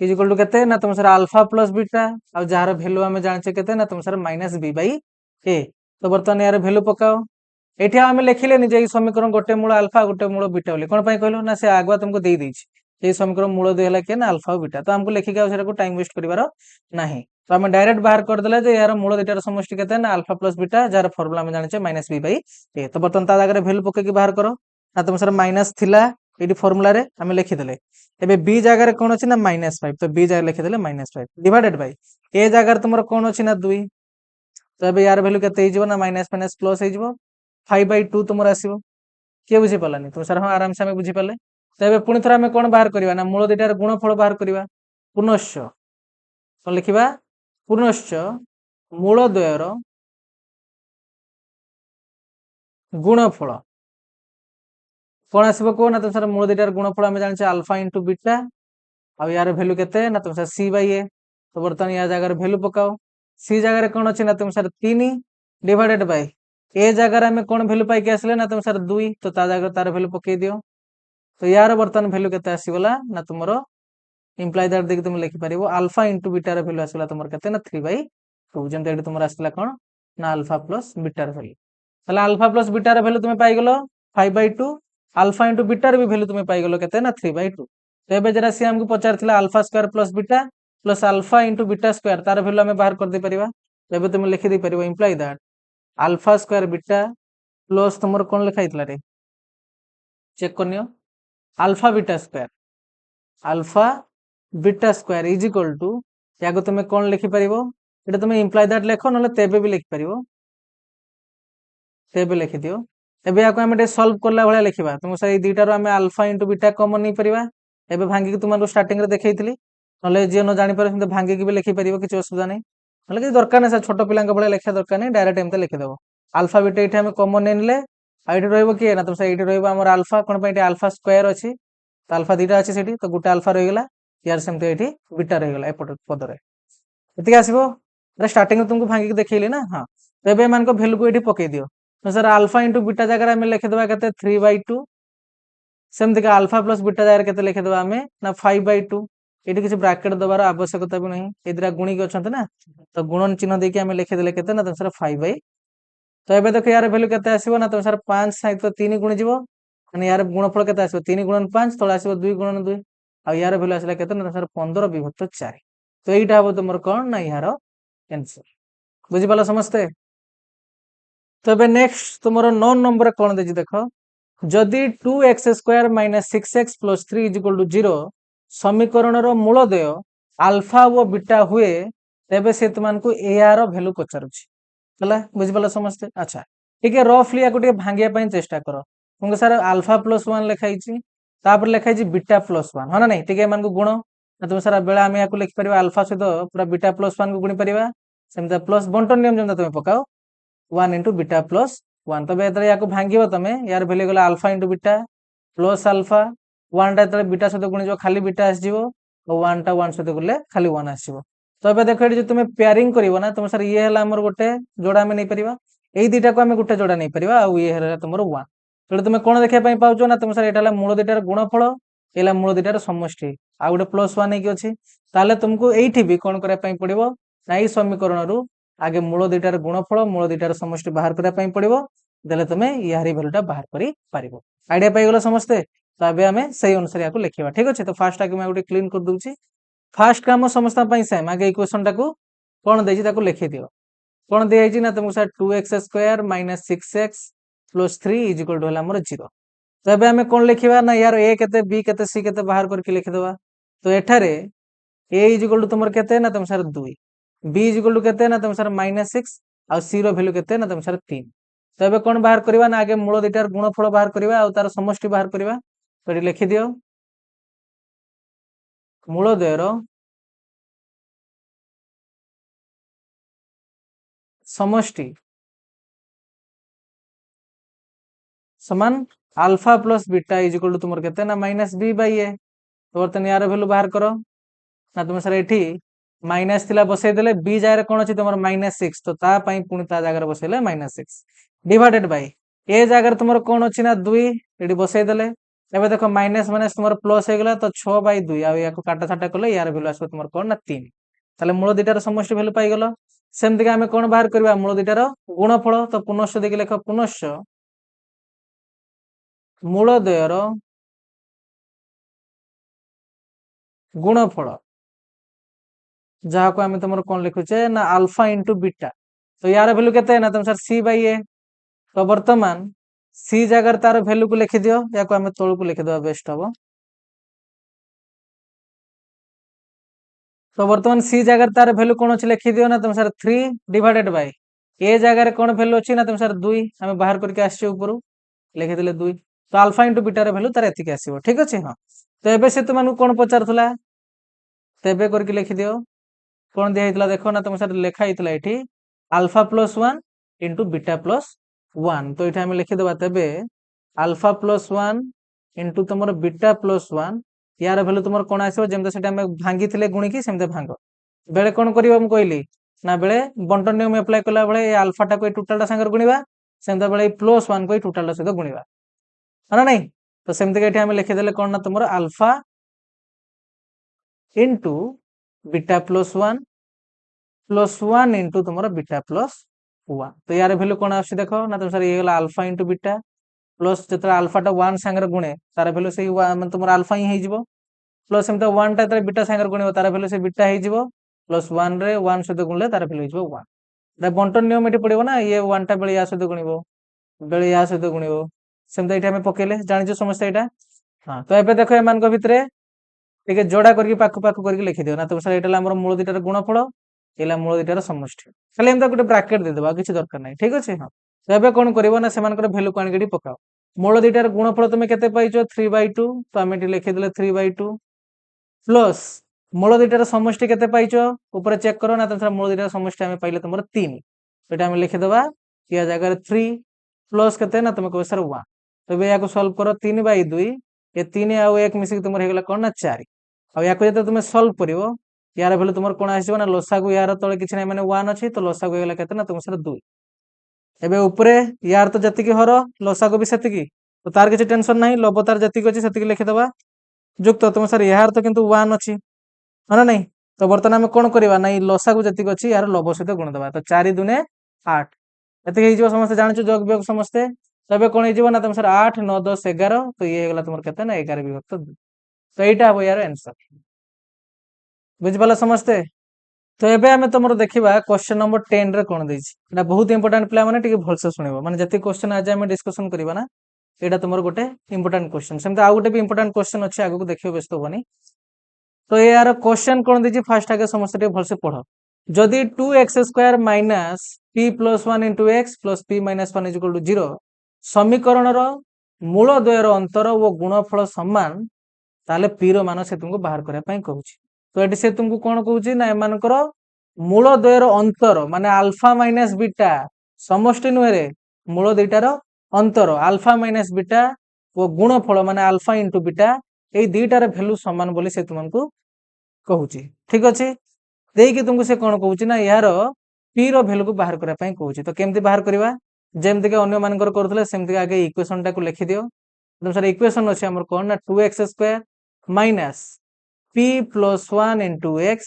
इज इक्वल टू केते ना तुम सर अल्फा प्लस बीटा आ जार वैल्यू हम जानचे केते ना तुम सर -b/a तो वर्तमान यार वैल्यू पकाओ एठी हम लिखिले नि जे समीकरण गोटे मूल अल्फा गोटे मूल बीटा बोली कोन पई कहलो ना से आगवा तुमको देई दैछि ए समीकरण मूल दे हला के ना अल्फा और बीटा तो हमको लिखि के आवश्यक को टाइम वेस्ट करिवार नाही तो हम डायरेक्ट बाहर कर देला जे यार मूल दुईटार समष्टि केते ना alpha plus beta jar formula हम जानचे -b/a तो वर्तमान ता जगह वैल्यू पके के बाहर करो ना तुम सर माइनस थिला एटी फार्मूला रे हम लिखि देले एबे b जगह रे कोन अछि ना -5 तो b जगह लिखि देले -5 डिवाइडेड बाय a जगह रे तुमरो कोन अछि ना 2 तो एबे यार वैल्यू केते हिजबो ना माइनस माइनस प्लस हिजबो 5/2 तुमरो आसीबो के बुझी पालानी तुम सर हां आराम से हम बुझी पाले तो एबे पुनी थरा हम कोन बाहर करबा ना मूल दुईटार गुणफल बाहर करबा पुनश्च कोन लिखिबा पुनश्च मूल द्वयर गुणफल कोन आसीबो को ना तुम सर मूल दुईटार गुणफल हम जानचे अल्फा इनटू बीटा आ यार वैल्यू केते ना तुम सर c/a तो वर्तमान या जगह रे वैल्यू पकाओ c जगह रे कोन अछि ना तुम सर 3 डिवाइडेड बाय a जगह रे हम कोन वैल्यू पाई के आसले ना तुम सर 2 तो ता जगह तार वैल्यू पके दियो तो यार वर्तमान वैल्यू केते आसीबला ना तुमरो इंप्लाई दैट देखि तुम लिखि परिबो अल्फा इनटू बीटा रे वैल्यू आसला तुमर केते ना 3/2 जेमते एठी तुमर आसला कोन ना अल्फा प्लस बीटा रे वैल्यू तले अल्फा प्लस बीटा रे वैल्यू तुमे पाई गेलो 5/2 अल्फा इनटू बीटा रे भी वैल्यू तुमे पाई गेलो केते ना 3/2 तो एबे जरा से हमको पचार थिला alpha square plus beta plus alpha into beta square तार वैल्यू हमें बाहर कर दे परिबा एबे तुमे लिखि दे परिबो imply that alpha square beta plus तुमर कोन लिखाई थिला रे चेक करनियो alpha beta square is equal to याको तुमे कोन लिखि परिबो एटा तुमे इंप्लाई दैट लेखो नले तेबे भी लिखि परिबो तेबे लिखि दियो एबे याको हम एटे सॉल्व करला भले लिखिबा तुम सही दुईटा रो हम अल्फा इनटू बीटा कॉमन नै परिबा एबे भांगी के तुमको स्टार्टिंग रे देखैथिली नले जे न जानि पारे सेंते भांगी के भी लिखि परिबो किछ असुविधा नै नले कि दरकार नै छोटो पिलांक भले लिखा दरकार नै डायरेक्ट एमते लिखि देबो अल्फा बीटा एठी हम कॉमन नै निले आ एठी रहइबो कि ना तुम सही एठी रहइबो हमर अल्फा कोन पई एठी अल्फा स्क्वायर अछि तो अल्फा दीटा अछि सेठी तो गुटा अल्फा रहि गेला यार सेमते एठी बीटा रहि गेला एपट पद रे एति आसीबो रे स्टार्टिंग में तुमको भांगी के देखैली ना हां तो एबे मान को वैल्यू को एठी पके दियो तो सर अल्फा इनटू बीटा जगह हम लिखि देबा केते 3/2 सेमते का अल्फा प्लस बीटा जगह केते लिखि देबा हमें ना 5/2 एठी किछ ब्रैकेट दबार आवश्यकता भी नहीं एदिरा गुणी के अछंत ना तो गुणन चिन्ह देके हम लिखि देले केते ना तो सर 5/2 तो एबे देखो यार वैल्यू केते आसीबो ना तो सर 5 सहित 3 गुणी जीवो माने यार गुणफल केते आसीबो 3 गुणन 5 तळे आसीबो 2 गुणन 2 आ यार वैल्यू आसीला केते ना सर 15/4 तो एटा हबो तुमर कोन ना यार आंसर बुझी पाला समझते तो एबे नेक्स्ट तुमरो 9 नंबर कोन देजी देखो जदि 2x square minus 6x plus 3 is equal to 0 समीकरण रो मूलदय अल्फा व बीटा हुए तेबे से तुमको एआर भैल्यू पचारुछि हला बुझिपाल समस्ते अच्छा ठीक है रफली या टिके भांगिया पई चेष्टा करो तुमको सर अल्फा प्लस 1 लिखाई छि तापर लिखाई छि बीटा प्लस 1 हो ना नहीं ठीक है मान को गुण ना तुम सारा बेला हम याकू लिखि परिबा अल्फा सहित पूरा बीटा प्लस 1 को गुणी परिबा सेमता प्लस बंटन नियम जेमता तुम पकाओ 1 into बीटा प्लस 1 तबे एतरे याकू भांगिबो तमे यार वैल्यू गला alpha into beta plus alpha 1 टा एतरे बीटा सहित गुणी जो खाली बीटा आसीबो और 1 टा 1 सहित गुले खाली 1 आसीबो तो एबे देखो एठी जे तुमे पेयरिंग करिवो ना तुम सर ये हला हमर गोटे जोड़ा में नै परिबा एई दुटा को हमें गोटे जोड़ा नै परिबा आ ये हला तुमर 1 तो तुमे कोन देखै पई पाउचो ना तुम सर एटा हला मूल दुटार गुणफल एला मूल दुटार समष्टि आ गोटे प्लस 1 की अछि ताले तुमको एठी भी कोन करे पई पड़िबो ना ई समीकरण रु आगे मूल दुटार गुणफल मूल दुटार समष्टि बाहर करे पई पड़िबो देले तुमे यारी वैल्यूटा बाहर करि पारिबो आईडिया पाई गेलो समझते तो अबे हमें सही अनुसार याकू लिखिबा ठीक अछि तो फास्ट आके मैं गोटे क्लीन कर दूची फास्ट काम समस्त पई सेम आगे इक्वेशन टाको कोन देछि ताको लिखि दियो कोन दे आइछि ना तुमको सर 2x² - 6x + 3 = होला हमर 0 तो अबे हमें कोन लिखिबा ना यार a केते b केते c केते बाहर करके लिखि देबा तो एठारे a = तुमर केते ना तुम सर 2 b = केते ना तुम सर -6 आ c रो वैल्यू केते ना तुम सर 3 तो एबे कोन बाहर करबा ना आगे मूल दुटार गुणफल बाहर करबा आ तार समष्टि बाहर करबा तो एठी लिखि दियो मूल द्वयर समष्टि समान अल्फा प्लस बीटा = तुमर केते ना -b/a तो बर्तन यार वैल्यू बाहर करो ना तुम सर एठी माइनस थिला बसै देले b जाय रे कोन अछि तुमर -6 तो ता पई पुनी ता जागा रे बसैले -6 डिवाइडेड बाय ए जागा रे तुमर कोन अछि ना 2 एठी बसै देले एबे देखो माइनस माइनस तुमर प्लस हे गेला तो 6/2 आ याको काटा छाटा करले यार वैल्यू आसो तुमर कोन ना 3 ताले मूल दुटार समष्टि वैल्यू पाई गेलो सेम दिगा हमें कोन बाहर करबा मूल दुटार गुणफल तो पुनश्च देखि लेख पुनश्च मूल द्वयर गुणफल जहा को हमें तुमर कोन लिखुचे ना अल्फा इंटू बीटा तो यार वैल्यू केते ना तुम सर c/a तो वर्तमान c जगह तार वैल्यू को लिखि दियो या को हमें तळु को लिखि दबा बेस्ट हबो तो वर्तमान c जगह तार वैल्यू कोन अछि लिखि दियो ना तुम सर 3 डिवाइडेड बाय a जगह रे कोन वैल्यू अछि ना तुम सर 2 हमें बाहर करके आछे ऊपर लिखि देले 2 तो अल्फा इंटू बीटा रे वैल्यू तार एतिके आसीबो ठीक अछि हां तो एबे से तुमनु कोन पचारथला तेबे करके लिखि दियो कोन दिया हितला देखो ना तुम सर लेखा हितला एठी alpha plus 1 into beta plus 1 तो एठी हम लिखि देबा तेबे अल्फा प्लस 1 इंटू तुमर बीटा प्लस 1 यार वैल्यू तुमर कोन आसीबो जेमते सेटा हम भांगी थिले गुणी की सेमते भांगो बेले कोन करियो हम कहली ना बेले बंटन नियम अप्लाई कला बेले ए अल्फा टा को टोटल टा संगर गुणीबा सेमते बेले प्लस 1 को टोटल टा सहित गुणीबा है ना नहीं तो सेमते के एठी हम लिखि देले कोन ना तुमर alpha into beta plus 1 plus 1 into तुमर बीटा प्लस 1 तो यार वैल्यू कोन आसी देखो ना तुम सर ये गेला अल्फा इंटू बीटा प्लस जतरा अल्फा टा 1 संगर गुणे तार वैल्यू से तुमर अल्फा ही हे जिवो प्लस एमता 1 टा तरे बीटा संगर गुणे तार वैल्यू से बीटा हे जिवो प्लस 1 रे 1 सहित गुणले तार वैल्यू हे जिवो 1 दा बंटन नियम एठी पडिबो ना ये 1 टा बेले या सहित गुणिबो बेले या सहित गुणिबो सेमता एठी हम पकेले जानि जो समस्या एटा हां तो एबे देखो एमान को भितरे ठीक है जोड़ा करके पाखु पाखु करके लिखि दियो ना तो सर एटा हमर मूल दुटार गुणफल एला मूल दुटार समष्टि खाली एमता गुटे ब्रैकेट दे देबा किछि दरकार नै ठीक अछि हां तो एबे कोन करिवो ना सेमान कर वैल्यू कोन गडी पकाओ मूल दुटार गुणफल तुमे केते पाइचो 3/2 तो हम एटी लिखि देले 3/2 प्लस मूल दुटार समष्टि केते पाइचो ऊपर चेक करो ना तो सर मूल दुटार समष्टि हम पाइले तुमर 3 एटा हम लिखि देबा या जगह रे 3 प्लस केते ना तुम को सर 1 तो एबे या को सॉल्व करो 3/2 ये 3 आ 1 मिसी तुमर हे गेला कोन ना 4 आ या को जते तुमे सॉल्व करिवो यार वैल्यू तुमर कोन आसीबो ना लसागु यार तळे किछ नै माने 1 अछि तो लसागु हे गेला केते ना तुम सर 2 एबे ऊपरे यार तो जति की हरो लसागु भी सेति की तो तार किछ टेंशन नाही लब तार जति की अछि सेति की लिखि देबा जुक्त तुम सर यार तो किंतु 1 अछि है ना नहीं तो बर्तन हम कोन करिवा नाही लसागु जति की अछि यार लब सहित गुण देबा तो 4 दुने 8 एते हे जिवो समस्त जानि छु जोग बियोग समस्त तबे कोन हे जिवो ना तुम सर 8 9 10 11 तो ये हे गेला तुमर केते ना 11 विभक्त 2 तो एटा हो यार आंसर बुझ पाला समस्त तो एबे हमें तुमरो देखिबा क्वेश्चन नंबर 10 रे कोन दैछि एटा बहुत इंपोर्टेंट प्ले माने टिके भलसे सुनिबो माने जति क्वेश्चन आज हम डिस्कशन करिबा ना एटा तुमरो गोटे इंपोर्टेंट क्वेश्चन सेमते आ गोटे भी इंपोर्टेंट क्वेश्चन अछि आगु को देखियो व्यस्त होबनी तो यार क्वेश्चन कोन दैछि फास्ट आगे समस्त टिके भलसे पढो जदि 2x² minus p plus 1 into x plus p minus 1 is equal to 0 समीकरण मूल द्वयर अंतर और गुणफल समान ताले p रो मान से तुमको बाहर करने पाई कहूची। तो एटी से तुमको कौन कहूची ना एमानकर मूल द्वयर अंतर माने अल्फा माइनस बीटा समष्टि नुहे रे मूल दुईटार अंतर अल्फा माइनस बीटा और गुणफल माने अल्फा इंटू बीटा ये दुईटार भैल्यू समान बोली से तुमको कहूची। ठीक अच्छे देकी तुमको से कौन कहूची ना यार पी रो भैल्यू को बाहर करने पाई कहूची। तो केमती बाहर करवा जेमती के अन्य मानकर करथले सेमती आगे इक्वेशन टाको लिखि दियो। तो सर इक्वेशन अछि हमर कोन ना 2x² minus p plus 1 into x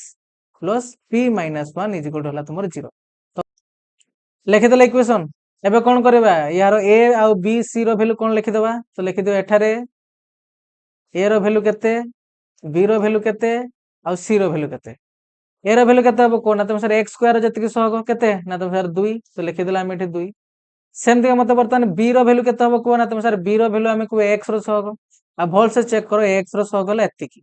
plus p minus 1 is equal to होला तुमर 0। तो लिखि देले इक्वेशन एबे कोन करबा यार a आ b c रो वैल्यू कोन लिखि देबा। तो लिखि दियो एठारे a रो वैल्यू केते b रो वैल्यू केते आ c रो वैल्यू केते। a रो वैल्यू केते हबो कोन ना तुम सर x स्क्वायर जति सहग केते ना तुम सर 2 तो लिखि देला हम एठी 2 सेमती मत बर्तमान b रो वैल्यू केते हबो को ना तुम सर b रो वैल्यू हमें को x रो सहग आ भल से चेक करो x रो सहग ले एतिकी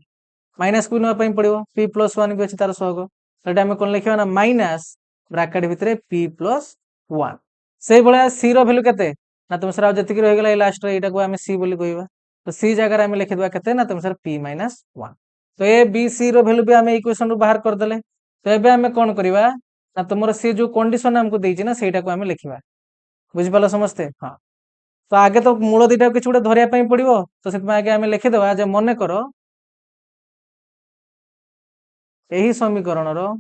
माइनस को नवा पई पड़िबो p प्लस 1 भी अछि तार सहग सेटा हमें कोन लिखिबा ना माइनस ब्रैकेट भितरे p प्लस 1 सेही भलिया c रो वैल्यू केते ना तुम सर आ जति रहि गेला लास्ट रे एटा को हमें c बोली कहबा। तो c जगह रे हमें लिखि देबा केते ना तुम सर p माइनस 1। तो a b c रो वैल्यू भी हमें इक्वेशन रो बाहर कर देले। तो एबे हमें कोन करबा ना तुमर से जो कंडीशन हमको देछि ना सेटा को हमें लिखिबा बुझि पालो समझते। हाँ तो आगे तो मूल दुईटा किसी गोटे धरिया पड़ो तो से आगे आम लिखिदेवा जे मन कर यही समीकरण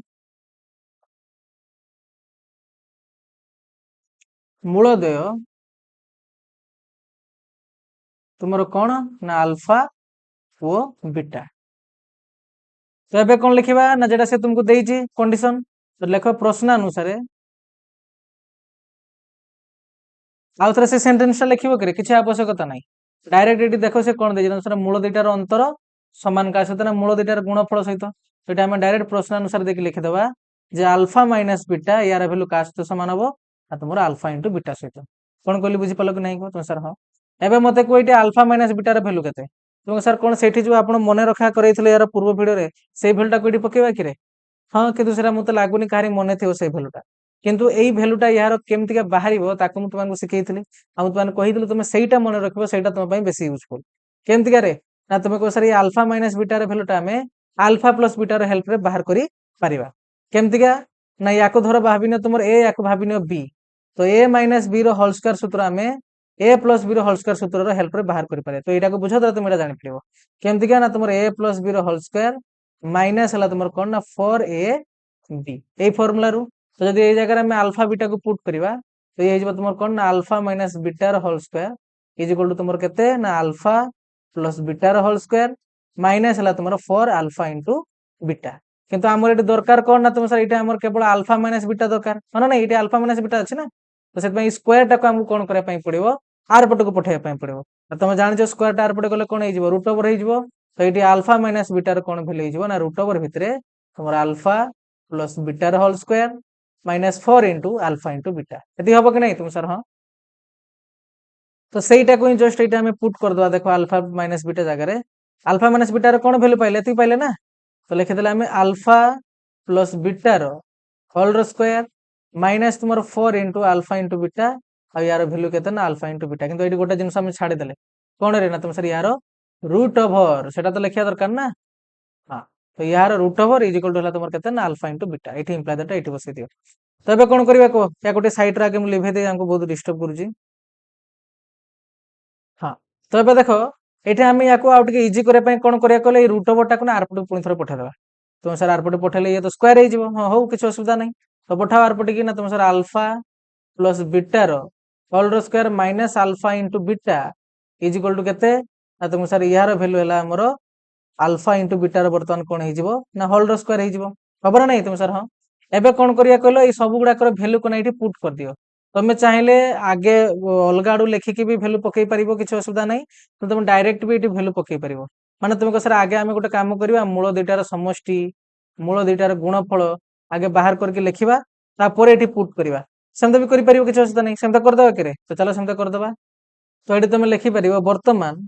मूलद्वय तुमर कौन ना अल्फा वो बीटा। तो एबे कौन लिखिबा ना जेटा से तुमको देइछि कंडीशन तो लेख प्रश्न अनुसार आउ थरे से सेंटेंस टा लिखिबो करे किछि आवश्यकता नाही डायरेक्ट एटी देखो से कोन देइछि ना मूल दुईटार अंतर समान का सहित ना मूल दुईटार गुणफल सहित तो आम डायरेक्ट प्रश्न अनुसार देखि लिखिदेवा जे अल्फा माइनस बीटा यार वैल्यू का सहित समान हबो आ तुमर अल्फा इंटू बीटा सहित कोन कहली बुझि पालो कि नाही को तुम सर हां एबे मते को एटी अल्फा माइनस बीटार वैल्यू केते तुम सर कोन सेठी जो आपण मने रखा करैथिले यार पूर्व वीडियो रे सेही वैल्यू टा कोठी पकेबा कि रे हाँ किंतु सेरा मते लागुनी काहरी मने थिओ सेही वैल्यू टा किंतु एई वैल्यू टा यार केमति का बाहरिबो ताकु मु तुमको सिखैथिले आ मु तुमको कहिथिले तुमे सेहीटा मने रखिबो सेहीटा तुम पई बेसी यूजफुल केमति का रे ना तुमे को सर ये अल्फा माइनस बीटा रे वैल्यू टा हमें अल्फा प्लस बीटा रे हेल्प रे बाहर करी परिबा केमति का ना याको धर भाबिनो तुमर ए याको भाबिनो बी तो ए माइनस बी रो होल स्क्वायर सूत्र हमें ए प्लस बी रो होल स्क्वायर सूत्र रो हेल्प रे बाहर करि पारे। तो एटा को बुझो त तुम एटा जानि पड़िबो केमति का ना तुमर ए प्लस बी रो होल स्क्वायर माइनस हला तुमर कोन ना 4a बी ए फार्मूला रू तो जदि ए जगह में अल्फा बीटा को पुट करबा तो ये हिजबा तुमर कोन ना अल्फा माइनस बीटा रो whole square is equal to तुमर केते ना अल्फा प्लस बीटा रो होल स्क्वायर माइनस हला तुमर 4 अल्फा इनटू बीटा किंतु हमर एटी दरकार कोन ना तुम सर एटा हमर केवल अल्फा माइनस बीटा दरकार माने ना एटी अल्फा माइनस बीटा अछि ना तो सेत पई स्क्वायर टा को हमको कोन करे पई पड़िबो आर पट को पठे पई पड़िबो तुम जानि जो स्क्वायर टा आर पट गले कोन हे जिवो रूट ओवर हे जिवो तो एटी अल्फा माइनस बीटा रो कोन वैल्यू हे जिवो ना रूट ओवर भितरे तुमर अल्फा प्लस बीटा रो whole square minus 4 into alpha into beta यदि हबो कि नहीं तुम सर हाँ तो सेटा को जस्ट एटा हमें पुट कर दवा देखो अल्फा माइनस बीटा जगह रे अल्फा माइनस बीटा रो कोन वैल्यू पाइले ती पाइले ना तो लिखि देला हमें अल्फा प्लस बीटा रो होल रो स्क्वायर माइनस तुमर 4 इंटू अल्फा इंटू बीटा आ यार वैल्यू केते ना अल्फा इंटू बीटा किंतु एटी गोटे जिंस हम छाडी देले कोन रे ना तुम सर यार रूट ओवर सेटा तो लिखिया दरकार ना हाँ तो यार root over is equal to होला तुमर केते ना अल्फा इंटू बीटा एठी इंप्लाई दैट एठी बसै दियो। तो एबे कोन करबा को या गोटे साइड रे आगे मु लिभे दे हमको बहुत डिस्टर्ब करूची। हाँ तो एबे देखो एठी हम याको आउट के इजी करे पय कोन करिया कहले रूट ओवर टा को ना आरपट पुनी थरे पठा देबा तुम सर आरपट पठेले ये तो स्क्वायर हे जिवो हां हो किछ असुविधा नहीं तो पठाओ आरपट की ना तुम सर अल्फा प्लस बीटा रो होल रो square minus alpha into beta is equal to केते ना तुम सर यार वैल्यू हैला हमरो अल्फा इंटू बीटा रो वर्तमान कोन हे जिवो ना होल रो स्क्वायर हे जिवो खबर नहीं तुम सर हां एबे कोन करिया कहलो ए सब गुडा कर वैल्यू को ना एठी पुट कर दियो तुम चाहिले आगे अलग आडू लेखिकी भी वैल्यू पकई पारिबो किछ असुविधा नहीं तो तुम डायरेक्ट भी एठी वैल्यू पकई पारिबो माने तुमको सर आगे आमे गोटे काम करबा मूल दुईटार समष्टि मूल दुईटार गुणफल आगे बाहर करके लिखिबा तापर एठी पुट करबा सेमते भी करि पारिबो किछ असुविधा नहीं सेमते कर दबा करे तो चलो सेमते कर दबा। तो एठी तुम लिखि पारिबो वर्तमान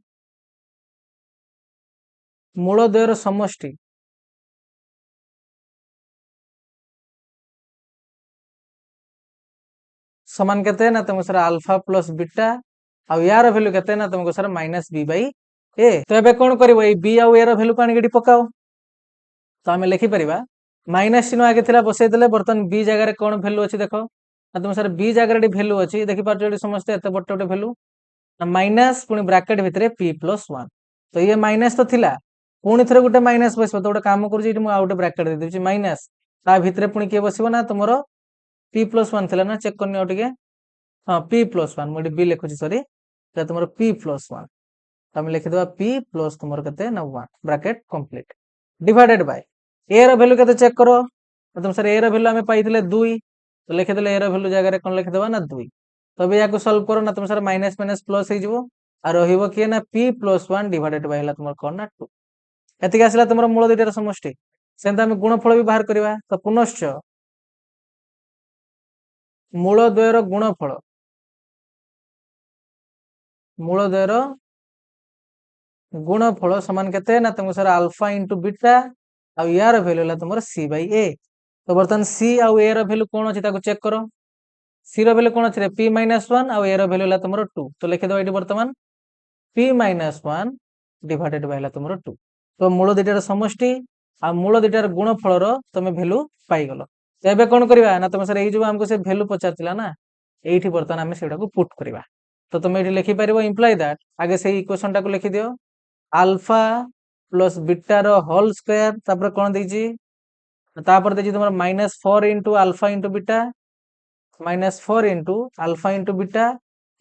मूल द्वयर समष्टि समान केते ना तुमको सारा अल्फा प्लस बीटा आ यार वैल्यू केते ना तुमको सारा माइनस बी बाई ए। तो एबे कोन करबो ए बी आ ए रो वैल्यू पानी गडी पकाओ। तो आम लिखिपर माइनस चिन्ह आगे था बसई देले बर्तमान बी जगह कौन भैल्यू अच्छी देख ना तुम सर बी जगह भैल्यू अच्छी देखिपार समस्त एत बट गोटे भैल्यू माइनस पुणी ब्राकेट भितर पी प्लस वन। तो ये माइनस तो थिला पुणी थे गोटे माइनस बस तो गोटे कम कर ब्राकेट दे माइनस ता भितर पुणी किए बस ना तुम पी प्लस वन थी ना चेक करनी टे हाँ पी प्लस वन मुझे बी लिखुची सरी तुम पी प्लस वन तुम लिखिद पी प्लस तुम के one bracket complete divided by a रो वैल्यू केते चेक करो तुम सर ए रो वैल्यू आमे पाइथिले 2 तो लिखिदेले ए रो वैल्यू जगह रे कोन लिखिदबा ना 2 तबे याको सॉल्व करो ना तुम सर माइनस माइनस प्लस हे जिवो आ रहिबो के ना p + 1 डिवाइडेड बाय हला तुम कोन ना 2 एतिक आसला तुम मूल दुइटार समष्टि सेंता हम गुणफल भी बाहर करबा। तो पुनश्च मूल द्वयर गुणफल समान केते ना तुम सर अल्फा इंटू बीटा आ यार वैल्यू हला तुम सी बाई ए। तो बर्तमान सी आ ए रो वैल्यू कोन अछि ताको चेक करो सी रो वैल्यू कोन अछि रे p - 1 आ ए रो वैल्यू हला तुम 2 तो लिखि दो एटी बर्तमान p - 1 डिवाइडेड बाय हला तुम 2। तो मूल दुइटार समष्टि आ मूल दुइटार गुणफल रो तुम वैल्यू पाई गलो। तो एबे कोन करबा ना तुम सर एई जो हमको से वैल्यू पचारतिला ना एठी बर्तमान हम सेडा को पुट करबा। तो तुम एठी लिखि परिबो इंप्लाई दैट आगे से इक्वेशन टा को लिखि दियो अल्फा प्लस बीटा रो होल स्क्वायर तापर कोन देजी तापर देजी तुम -4 into alpha into beta -4 into alpha into beta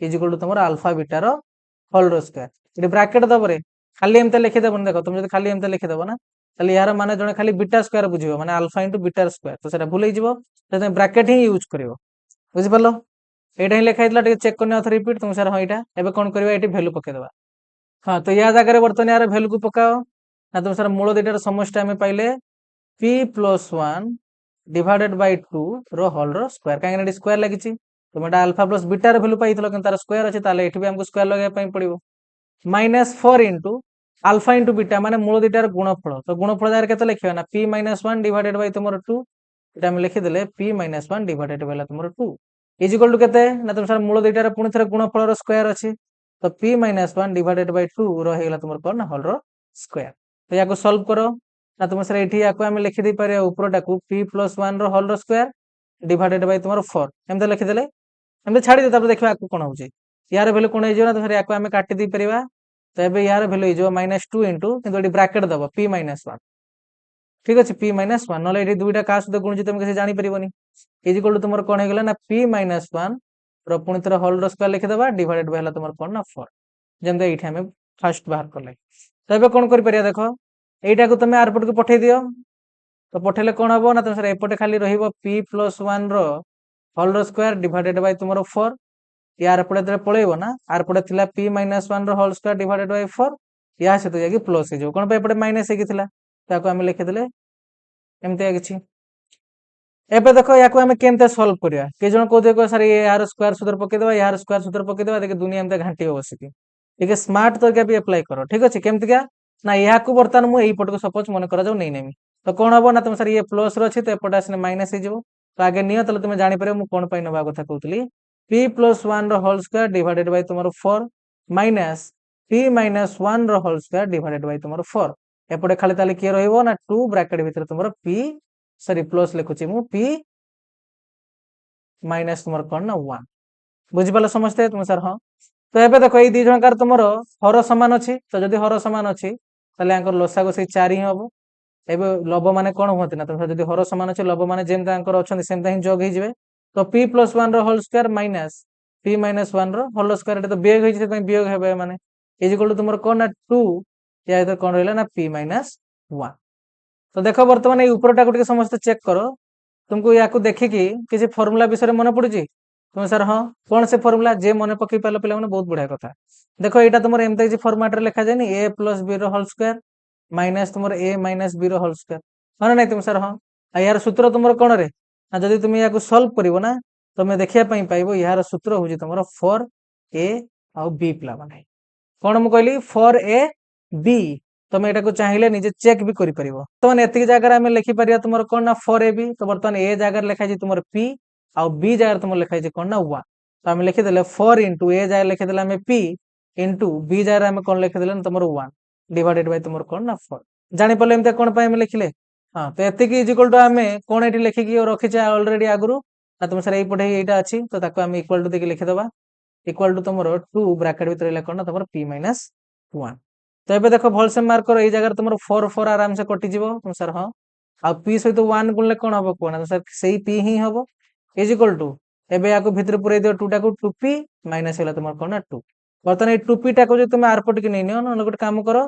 is equal to तुम अल्फा बीटा रो होल रो स्क्वायर ये ब्रैकेट दबरे खाली एमते लिखि देबो देखो तुम जदी खाली एमते लिखि देबो ना ताले यार माने जने खाली बीटा स्क्वायर बुझिबो माने अल्फा इंटू बीटा स्क्वायर तो सेटा भूल ही जिवो तो तुम ब्रैकेट ही यूज करिवो बुझि परलो एटा ही लिखा हितला चेक करने अथ रिपीट तुम सर हां एटा एबे कोन करबा एटी वैल्यू पके देबा। हाँ तो या जगह बर्तमान यार वैल्यू को पकाओ ना तुम सर मूल दुइटार समष्टि आमे पाइले p + 1 डिवाइडेड बाय 2 रो होल रो स्क्वायर काहे ना स्क्वायर लागिची तुम एटा अल्फा प्लस बीटा रो वैल्यू पाइथलो कि तार स्क्वायर अछि ताले एठी भी हमको स्क्वायर लगाय पई पड़िबो -4 इंटू अल्फा इंटू बीटा माने मूल दुइटार गुणफल तो गुणफल जगह केते लिखिबा ना p - 1 डिवाइडेड बाय तुमरो 2 एटा हम लिखि देले p - 1 डिवाइडेड बाय तुमरो 2 इज इक्वल टू केते ना तुम सर मूल दुइटार पुणी थरे गुणफल रो स्क्वायर अछि तो p - 1 डिवाइडेड बाय 2 रो हेला तुमरो कोन होल रो स्क्वायर। तो याको सॉल्व करो ना तुम सर एठी याको हम लिखि दे पारे ऊपरटा को p + 1 रो होल रो स्क्वायर डिवाइडेड बाय तुमरो 4 एमते लिखि देले एमते छाडी दे तापर देखबा याको कोन होउची यार वैल्यू कोन हे जो ना तो सर याको हम काटि दे परिबा तो एबे यार वैल्यू जो -2 इंटू किंतु एठी ब्रैकेट दबो p - 1 ठीक अछि p - 1 नले एठी दुईटा का सहित गुणित तुम कैसे जानि परिबोनी इज इक्वल टू तुमरो कोन हे गेला ना p - 1 रो पुणी तर होल रो स्क्वायर लिखि देबा डिवाइडेड बाय हला तुमरो कोन ना 4 जेंते एठी हम फर्स्ट बाहर करले। तो एबे कोन करि परिया देखो एइटा को तुम आरपट को पठै दियो तो पठेले कोन हबो ना तुम सर एपटे खाली रहिबो p + 1 रो होल रो स्क्वायर डिवाइडेड बाय तुमरो 4 यार पड़े तरे पळेइबो ना आर पड़े थिला p - 1 रो होल स्क्वायर डिवाइडेड बाय 4 या से तो जाकी प्लस हे जो कोन पे पड़े माइनस हे किथिला ताको हम लिखि देले एमते आ किछि। एबे देखो याको हम केमते सॉल्व करिया के जण को देखो सर ये यार स्क्वायर सूत्र पके देबा यार स्क्वायर सूत्र पके देबा देखि दुनिया एमते घांटी बसिकी ठीक है स्मार्ट तरीका भी अप्लाई करो ठीक अछि केमते क्या ना याको बर्तन मु एई पट को सपोज मन करा जाऊ नै नेमी तो कोन हबो ना तुम सर ये प्लस रो अछि तो एपट आसने माइनस हे जो तो आगे नियो तले तुम जानि परबो मु कोन पई नबा कथा कहउतली p + 1 रो होल स्क्वायर डिवाइडेड बाय तुमरो 4 माइनस p - 1 रो होल स्क्वायर डिवाइडेड बाय तुमरो 4 एपटे खाली ताले के रहइबो ना 2 ब्रैकेट भीतर तुमरो p सॉरी प्लस लिखुची मु p माइनस तुमरो कोन ना 1 बुझि पालो समझते तुम सर हां। तो एबे देखो एई दी जनकार तुमरो हर समान अछि तो जदी हर समान अछि ताले अंकर लसागु से 4 ही हबो एबे लब माने कोन होते ना तुम जदी हर समान अछि लब माने जेमता अंकर अछन सेमता ही जोग हे जिवे तो p + 1 रो होल स्क्वायर माइनस p - 1 रो होल स्क्वायर एटा तो वियोग हे जे वियोग हेबे माने इज इक्वल टू तुमरो कोन ना 2 या इधर कोन रहला ना p - 1 तो देखो वर्तमान ए ऊपरटा को समस्त चेक करो तुमको याको देखि कि किसी फार्मूला विषय मन पड़ुची तुम सर हाँ कौन से फार्मूला जे मन पकई पाल पे बहुत बढ़िया कथा देखो यहाँ तुम एमती किसी फर्माट लिखा जाए a + b रो होल स्क्वायर माइनस तुम a - b रो होल स्क्वायर हाँ ना तुम सर हाँ यार सूत्र तुम कौन रे ना जब तुम या सल्व कर ना तुम देखा पाइब यार सूत्र हूँ तुम 4a आउ b पिला माने कौन मुझे कहली 4ab तुम यहाँ चाहिए निजे चेक भी कर तो एति जगह लिखिपर तुम कौन ना 4ab तो बर्तमान ए जगह लिखाई तुम p आउ बी जगह तुम लिखाई कौन ना 1 तो आम लिखिदे 4 इंटू ए जगह लिखिदे आम पी इंटू बी जगह आम कौन लिखिदे तुम 1 डिवाइडेड बाय तुम कौन ना 4 जापर एमती कौन पाई लिखिले हाँ तो एतिकी इक्वल टू आम कौन ये लिखिकी रखीचे अलरेडी आगु ना तुम सर ये यहाँ अच्छी तो आम इक्वल टू देखिए लिखिदबा इक्वल टू तुम 2 ब्राकेट भीतर रहा कौन तुम पी माइनस 1 तो ये देख भलसे मार्क कर ये जगह तुम 4 4 आराम से कटिज तुम सर हाँ आ पी सहित 1 गुणले कौन हम कहना सर से पी ही हम इज इक्वल टू एबे या भितर पूरे दियो 2 टाको 2p माइनस होला तुम कौन ना 2 बर्तमान ये 2p टाको जो तुम आरपट की नहीं नियो ना गोटे काम करो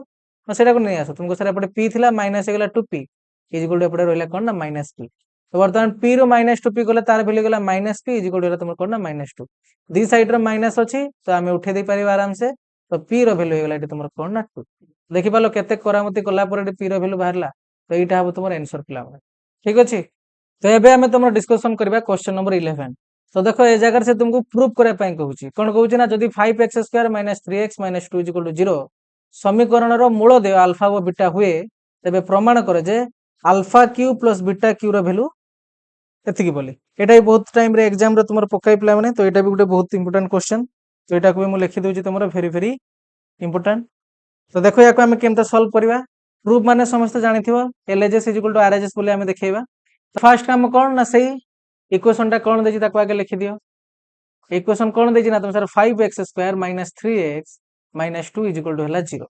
सेटा को नहीं आस तुमको सर एपटे पी थिला माइनस होगला 2p इज इक्वल टू एपटे रहला कौन ना माइनस p तो बर्तमान p रो माइनस 2p गले तार वैल्यू गला minus p is equal to तुम कौन ना माइनस 2 दी साइड रो माइनस अछि तो आमे उठे दे पारिबा आराम से तो p रो वैल्यू होगला तुम कौन ना 2 देखि पालो केते करामती कला पर p रो वैल्यू बाहरला तो एटा हबो तुम आंसर पिला ठीक अछि तो एबे आमे तुम डिस्कशन करबा क्वेश्चन नंबर 11 तो देखो ए जगह से तुमको प्रूफ करे पई कहूची कोन कहूची ना जदी 5x² - 3x - 2 = 0 समीकरण रो मूल दे अल्फा व बीटा हुए तबे प्रमाण करे जे alpha cube plus beta cube रो वैल्यू एतिकी बोली एटा भी बहुत टाइम रे एग्जाम रे तुमर पकाई पिला माने तो एटा भी गोटे बहुत इंपोर्टेंट क्वेश्चन तो एटा को भी मु लिखि दोची तुमर वेरी वेरी इंपोर्टेंट तो देखो या को हम केमता सॉल्व करबा प्रूफ माने समस्त जानिथिबो LHS = RHS बोली हम देखैबा फर्स्ट काम कौन ना सही इक्वेशन टा कौन देछि ताको आगे लिखि दियो इक्वेशन कौन देछि ना तुम सर 5x² - 3x - 2 = होला 0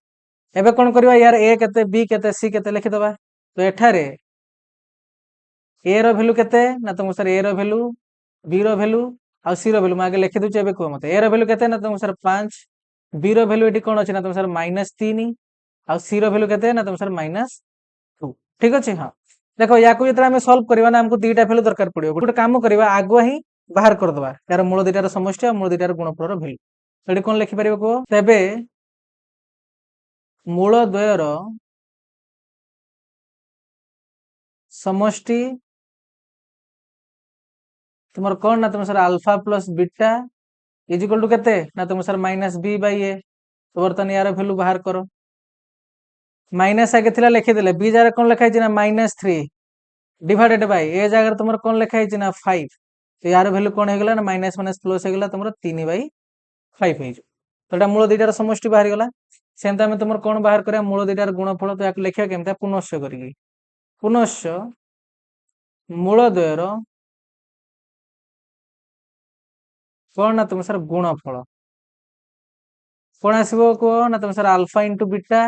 एबे कौन करबा यार a केते b केते c केते लिखि दबा तो एठारे a रो वैल्यू केते ना तुम सर a रो वैल्यू b रो वैल्यू आ c रो वैल्यू म आगे लिखि दोछि एबे को मते a रो वैल्यू केते ना तुम सर 5 b रो वैल्यू एटी कौन अछि ना तुम सर -3 आ c रो वैल्यू केते ना तुम सर -2 ठीक अछि हां देखो या को जतरा हमें सॉल्व करबा ना हमको दीटा वैल्यू दरकार पड़ियो गोटे काम करबा आगो ही बाहर कर दबा यार मूल दीटार समष्टि आ मूल दीटार गुणफल रो वैल्यू एटी कोन लिखि परिबो को तबे मूल द्वयर समष्टि तुमर कौन ना तुम sir alpha plus beta is equal to केते ना तुम सर -b/a तो बर्तन यार वैल्यू बाहर करो माइनस आगे थिला लिखि देले b जगह कोन लिखाइ छै ना -3 डिवाइडेड बाय ए जगह तुमर कोन लिखाइ छै ना 5 तो यार वैल्यू कोन हे गेला ना माइनस माइनस प्लस हे गेला तुमर 3/5 हे तो एटा मूल दीटार समष्टि बाहर गेला सेमता हम तुमर कोन बाहर करिया मूल दीटार गुणफल तो याक लिखिया केमता पुनश्च करिकी पुनश्च मूल द्वयर कौन ना तुम सर गुणफल कौन आसबो को ना तुम सर अल्फा इंटू बीटा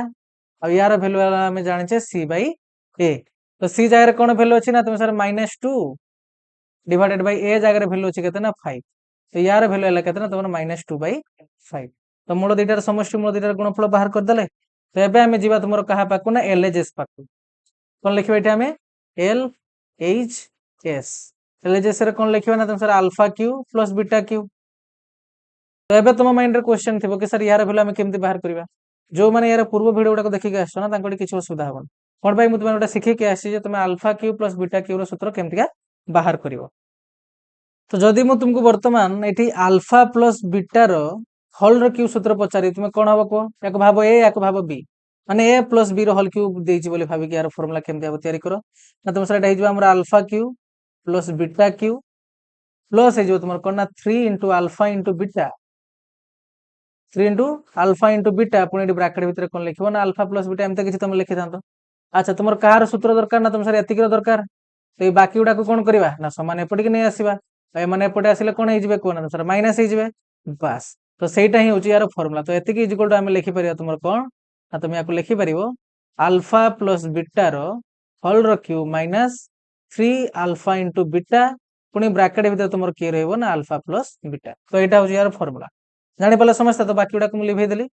और यार वैल्यू हमें जाने c/a तो c जगह कौन वैल्यू अच्छी ना तुम सर -2 डिवाइडेड बाय a जगह वैल्यू अच्छी केते ना 5 तो यार वैल्यू हला केते ना तुम -2/5 तो मूल दीटार समष्टि मूल दीटार गुणफल बाहर कर देले तो एबे हमें जीवा तुमर कहा पाकु ना LHS पाकु कौन लिखबा एटा हमें LHS LHS रे कौन लिखबा ना तुम sir alpha cube plus beta Q तो एबे तुम माइंड रे क्वेश्चन थिबो कि सर यार वैल्यू हमें केमति बाहर करबा जो माने यार पूर्व वीडियो गुडा को देखि के आछो ना तांकोडी किछ असुविधा होबन कोन भाई मु तुम गोटा सिखि के आसी जे तुम alpha cube plus beta cube रो सूत्र केमति का बाहर करिवो तो जदि मु तुमको वर्तमान एठी अल्फा प्लस बीटा रो होल रो क्यू सूत्र पचारि तुम कोन हबो को एक भाबो a एक भाबो b माने a प्लस b रो होल क्यू देइछि बोली भाबी कि यार फार्मूला केमति हबो तयारी करो ना तुम सर एटा हिजबा हमर alpha cube plus beta cube plus हे जो तुमर कोन ना 3 * अल्फा * बीटा 3 * अल्फा * बीटा पुणी ब्रैकेट भीतर कोन लिखबो ना अल्फा प्लस बीटा एमते किछि तुम लिखि थांतो अच्छा तुमर कार सूत्र दरकार ना तुम सर एतिक दरकार तो ये बाकी गुडा को कोन करबा ना समान एपटी के नै आसीबा ए माने एपटे आसीले कोन हे जिवे कोन सर माइनस हे जिवे बस तो सेटा ही होची यार फार्मूला तो एतिक इज इक्वल टू हम लिखि परिया तुमर कोन ना तुम याको लिखि परिबो अल्फा प्लस बीटा रो होल रो क्यू माइनस 3 अल्फा * बीटा पुणी ब्रैकेट भीतर तुमर के रहबो ना अल्फा प्लस बीटा तो एटा होची यार फार्मूला जानि पल्ला समस्त तो बाकी गुडा को लिभे देली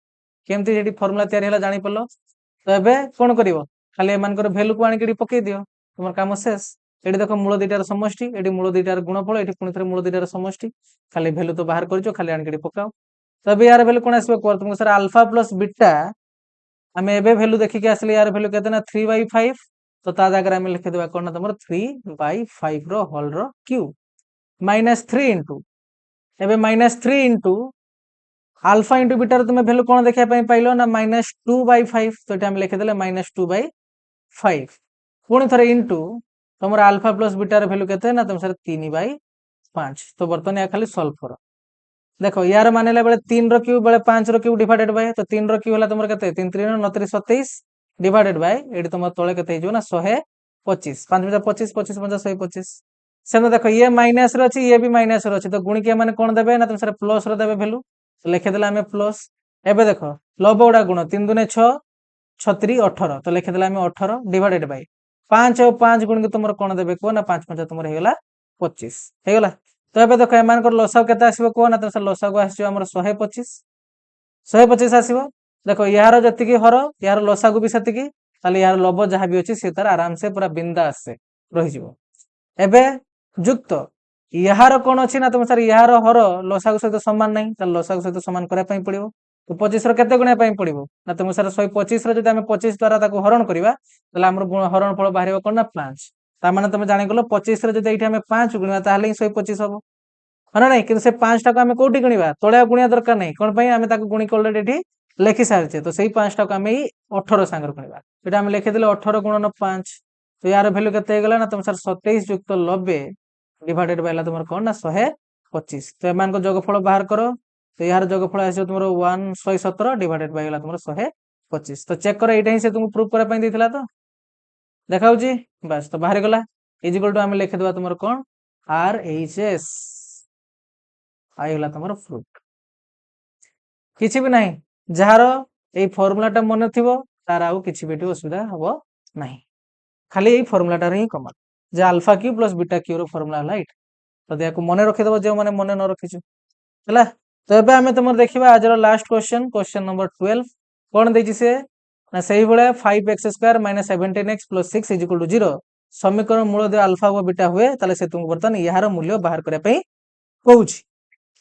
केमति जेडी फार्मूला तयारी हला जानि पल्लो तो एबे कोन करिवो खाली एमानकर वैल्यू को आनि केडी पके दियो तुमर काम शेष एडी देखो मूल दीटार समष्टि एडी मूल दीटार गुणफल एडी पुणी थरे मूल दीटार समष्टि खाली वैल्यू तो बाहर करजो खाली आनि केडी पकाओ तबे यार वैल्यू कोन आसबे को तुमको सर अल्फा प्लस बीटा हमें एबे वैल्यू देखि के आसले यार वैल्यू केते ना 3/5 तो ता जगह हमें लिखि देबा कोन ना तुमर 3/5 रो होल रो क्यूब -3 इनटू एबे -3 इनटू अल्फा इंटू बीटा तुम वैल्यू कोन देखिया पई पाइलो ना -2/5 तो एटा हम लिखि देले -2/5 पुणी थरे इनटू तुमर अल्फा प्लस बीटा रो वैल्यू केते ना तुम सर 3/5 5 तो बर्तमान या खाली सॉल्व करो देखो यार मानेला बेले 3 रो क्यूब बेले 5 रो क्यूब डिवाइडेड बाय तो 3 रो क्यूब होला तुमर केते 3 3 29 27 डिवाइडेड बाय एडी तुम तळे केते हिजो ना 125 5 25 25 50 125 सेम देखो ये माइनस रो अछि ये भी माइनस रो अछि तो गुणी के माने कोन देबे ना तुम सारे प्लस रो देबे वैल्यू तो लिखे देला हमें प्लस एबे देखो लब गुडा गुण 3 दुने 6 36 18 तो लिखे देला हमें 18 डिवाइडेड बाय 5 और 5 गुण के तुमर कोन देबे को ना 5 5 तुमर हेगला 25 हेगला तो एबे देखो एमानकर लसाव केते आसीबो को ना तो से लसाव को आसीबो हमर 125 125 आसीबो देखो यार जति की हर यार लसागु भी सेति की ताले यार लब जहा भी अछि से तार आराम से पूरा बिंदास से रहि जिवो एबे जुक्त यार कोन अछि ना तुम सर यार हर लसागु सहित समान नहीं त लसागु सहित समान करे पई पड़िबो तो 25 रो केते गुणा पई पड़िबो ना तुम सर 125 रो जदि हम 25 द्वारा ताको हरण करबा तले हमर हरण फल बाहरिबो कोन ना 5 ता माने तुम जानि गलो 25 रो जदि एठी हम 5 गुणा ताले 125 हबो हना नहीं किंतु से 5 टा को हम कोठी गणिबा तळे गुणिया दरकार नहीं कोन पई हम ताको गुणी ऑलरेडी एठी लेखि सारछे तो सेही 5 टा को हम 18 संगर गणिबा एटा हम लिखि देले 18 गुणन 5 तो यार वैल्यू केते हे गेला ना तुम सर 27 युक्त 90 डिवाइडेड बाय तुमर कोन ना 125 तो एमान को जोगफल बाहर करो तो यार जोगफल आसे तुमर 117 डिवाइडेड बाय तुमर 125 तो चेक करो एटा ही से तुमको प्रूफ करा पई देथिला तो देखाउची बस तो बाहर गला इज इक्वल टू हम लिखि देबा तुमर कोन आर एच एस आई गला तुमर प्रूफ किछि भी नहीं जहार ए फार्मूला टा मन थिबो तार आउ किछि बेटी असुविधा हबो नहीं खाली ए फार्मूला टा ही कमन जे alpha cube plus beta cube रो फार्मूला हला एटा तो याको मने रखि देबो जे माने मने न रखिछु हला तो एबे हमें तुमर देखिबा आज रो लास्ट क्वेश्चन क्वेश्चन नंबर 12 कोन देछि से ना सही बळे 5x² - 17x + 6 = 0 समीकरण मूल दे अल्फा व बीटा हुए ताले से तुमको बर्तन यार मूल्य बाहर करे पई कहूची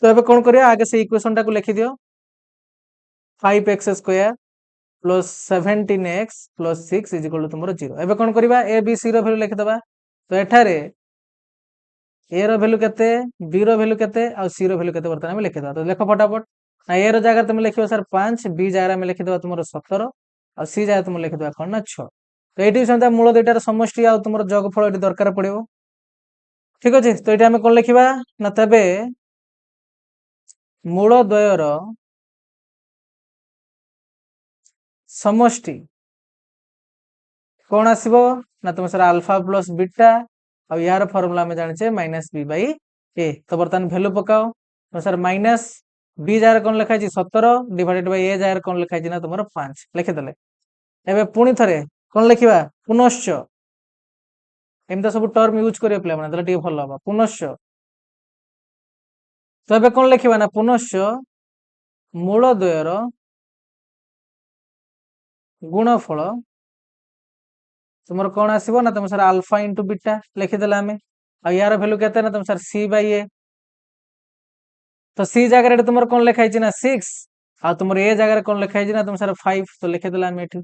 तो एबे कोन करिया आगे से इक्वेशन टा को लिखि दियो 5x² + 17x + 6 = तुमरो 0 एबे कोन करिबा a b c रो वैल्यू लिखि दबा तो एठारे a रो वैल्यू केते b रो वैल्यू केते आ c रो वैल्यू केते बर्तन हम लिखि दबा तो देखो फटाफट ना a रो जगह तुम लिखिबो सर 5 b जगह में लिखि दबा तुमरो 17 आ c जगह तुम लिखि दबा कोन ना 6 तो एठी संता मूल दुइटार समष्टि आ तुमरो जोगफल एठी दरकार पड़िबो ठीक अछि तो एठी हम कोन लिखिबा ना तबे मूल द्वयर समष्टि कौन आसीबो ना तुम सर अल्फा प्लस बीटा और यार फार्मूला में जानिचे -b/a तो बर्तन वैल्यू पकाओ तो सर माइनस b जार कोन लिखा छि 17 डिवाइडेड बाय a जार कोन लिखा छि ना तुमरो 5 लिखि देले एबे पुनी थरे कोन लिखिबा पुनश्च एमता सब टर्म यूज करियो प्ले माने तले टी भल हबा पुनश्च तो एबे कोन लिखिबा ना पुनश्च मूल द्वयर गुणफल तुमर कोन आसीबो ना तुम सर अल्फा इनटू बीटा लिखि देला हमें आ यार वैल्यू केते ना तुम सर c/a तो c जगह रे तुमर कोन लिखा छि ना 6 आ तुमर a जगह रे कोन लिखा छि ना तुम सर 5 तो लिखि देला हमें एठी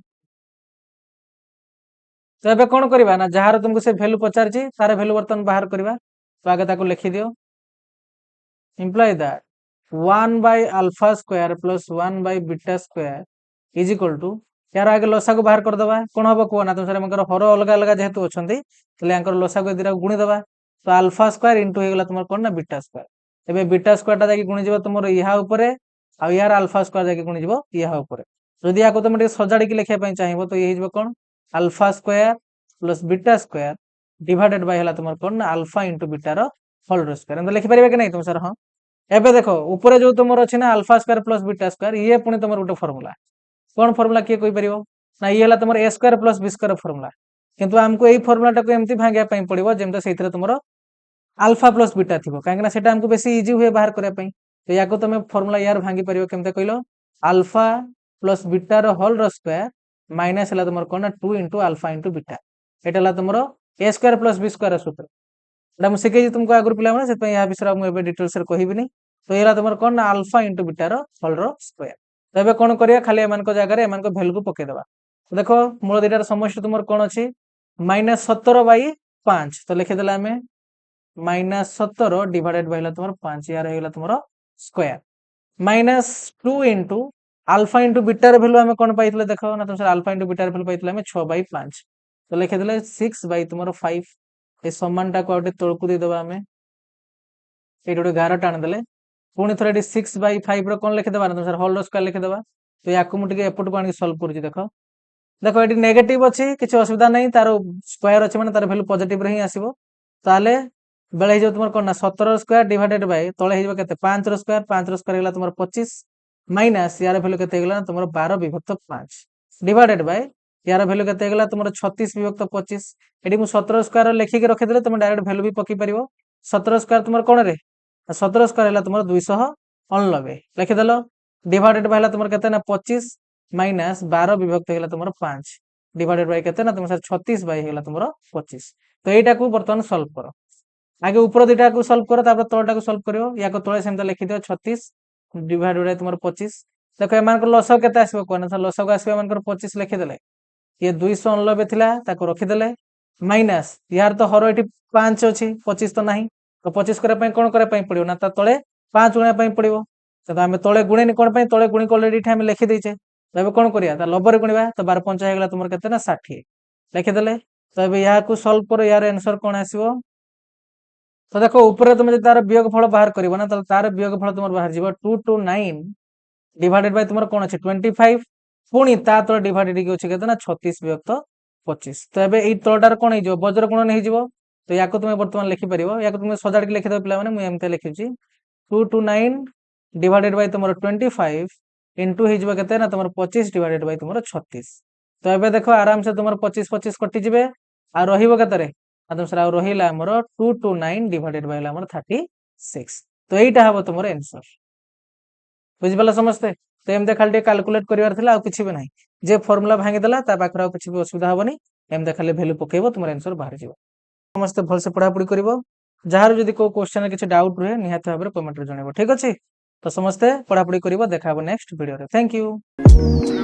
तो एबे कोन करबा ना जहार तुमको से वैल्यू पचार छि तारे वैल्यू बर्तन बाहर करबा तो आगे ताको लिखि दियो imply that 1 by alpha square plus 1 by beta square is equal to यार आगे लसा को बाहर कर दबा कोन हबो को ना तुम सर हमकर हर अलग अलग जेहेतु अछंती तले अंकर लसा को दिरा गुणी दबा तो अल्फा स्क्वायर इनटू हे गेला तुमर कोन ना बीटा स्क्वायर एबे बीटा स्क्वायर टा जाकी गुणी जेबो तुमर इहा ऊपरे आ यार अल्फा स्क्वायर जाकी गुणी जेबो इहा ऊपरे जदि याको तुम टे सजाडी के लिखिया पई चाहिबो तो ये जेबो कोन alpha square plus beta square divided by हला तुमर कोन ना अल्फा इनटू बीटा रो होल स्क्वायर एंद लिखि परिबे कि नहीं तुम सर हां एबे देखो ऊपरे जो तुमर अछि ना alpha square plus beta square ये पुनी तुमर उटे फार्मूला कोन फार्मूला के कोइ परिबो ना ये हला तुमर a square plus b square formula किंतु हमको एई फार्मूला टा को एम्ति भांगिया पई पड़िबो जेमता सेइथरे तुमर अल्फा प्लस बीटा थिबो काहे ना सेटा हमको बेसी इजी हुए बाहर करे पई तो याको तुमे फार्मूला यार भांगी परिबो केमते कइलो अल्फा प्लस बीटा रो होल स्क्वायर माइनस हला तुमर कोन ना 2 इनटू अल्फा इनटू बीटा एटा हला तुमर a square plus b square सूत्र एटा हम सिखै तुमको आगुर पिला माने से पई या विषय हम एबे डिटेल्स रे कहिबिनी तो एला तुमर कोन ना अल्फा इनटू बीटा रो होल स्क्वायर तो एबे कोन करिया खाली एमान को जगह रे एमान को वैल्यू को पके देबा तो देखो मूल दुइटार समष्टि तुमर कोन अछि -17/5 तो लिखि देला हमें -17 डिवाइडेड बाय तुमर 5 यार हेला तुमर square -2 into alpha into beta रे वैल्यू हमें कोन पाइतले देखो ना तुम सर अल्फा इनटू बीटा रे वैल्यू पाइतले हमें 6/5 तो लिखि देले 6 बाय तुमर 5 ए समान टा को आउटे तळकु दे देबा हमें ये गोटे 11 टाणीदे पुणी थे 6/5 कौन लिखिदेवा ना सर होल स्क्वायर लिखिदेवा तो या मुझे एपट को आगे सल्व कर देख देखो ये नेगेटिव अच्छी किसी असुविधा नहीं तार स्क्वायर अच्छे मैंने तार भैल्यू पॉजिटिव ही आसो ताले बेले हो तुम कौन ना 17 स्क्वायर डिवाइडेड बाय तले हो 5 स्क्वायर 5 स्क्वायर तुम 25 माइनस यार भैल्यू के तुम 12 विभक्त 5 डिवाइडेड बाय यार भैल्यू के तुम 36 विभक्त 25 ये मुझे 17 स्क्वायर लिखिक रखीदे तुम डायरेक्ट भैल्यू भी पकई पार 17 स्क्वायर तुम कौन रे 17 स्क्वायर तुम 289 लिखिदेल डिवाइडेड बाय तुम के 25 माइनस 12 विभक्त होगा तुम 5 डिवाइडेड बाय केते ना तुम सर 36 बाय होगा तुम 25 तो यहीटा को बर्तमान सॉल्व कर आगे ऊपर दुटा को सॉल्व करो तापर तलटा को सॉल्व करियो या को तळे सेमता लिखि दियो 36 डिवाइडेड बाय तुम 25 देखो एमान को लसक केते आसीबो कोन सर लसक आसीबो एमान को 25 लिखि देले ये 289 थिला ताको रखि देले माइनस यार तो हर एठी 5 अछि 25 तो नाही तो 25 करे पय कोन करे पय पड़ियो ना ता तळे 5 गुणा पय पड़ियो तो आमे तळे गुणेनी कोन पय तळे गुणी ऑलरेडी एठी आमे लिखि दैछे तो कौन करिया लबर गुणवा तो 12 5 होगा तुम के 60 लिखिदेले तो यहाँ सल्व कर यार आंसर कौन आसो तो देखो ऊपर तुम तार वियोग फल बाहर कर ना तो तार वियोग फल तुम बाहर जीव 229 डिवाइडेड बाय तुम कौन अच्छे 25 पुणी ता तल डिवाइडेड अच्छे के 36 विभक्त 25 तो ये तलटार कौन हो बज्र गुणन हो तो या तुम बर्तमान लिखिपर या तुम सजाड़ के लिखिद पे मुझे लिखी 229 डिवाइडेड बाय तुम 25 इंटू हो तुम 25 डिवाइडेड बाय तुम 36 तो ये देख आराम से तुम 25 25 कटिजे आ रही तुम सर रहा आमर 229 डिवाइडेड बाय 36 तो यहीटा हम तुम आंसर बुझिपाल समस्ते तो एमती खाली कैलकुलेट करार किसी भी ना जे फर्मुला भांगीदेला पाखे किसी भी असुविधा हेनी एमती खाली भैल्यू पकेब तुम आंसर बाहर जाव समस्ते भलसे पढ़ापढ़ी कर जार जदि को क्वेश्चन किसी डाउट रुहे निहाती भाव में कमेंट जनइब ठीक अच्छे तो समस्ते पढ़ापढ़ी कर देखा नेक्स्ट वीडियो थैंक यू।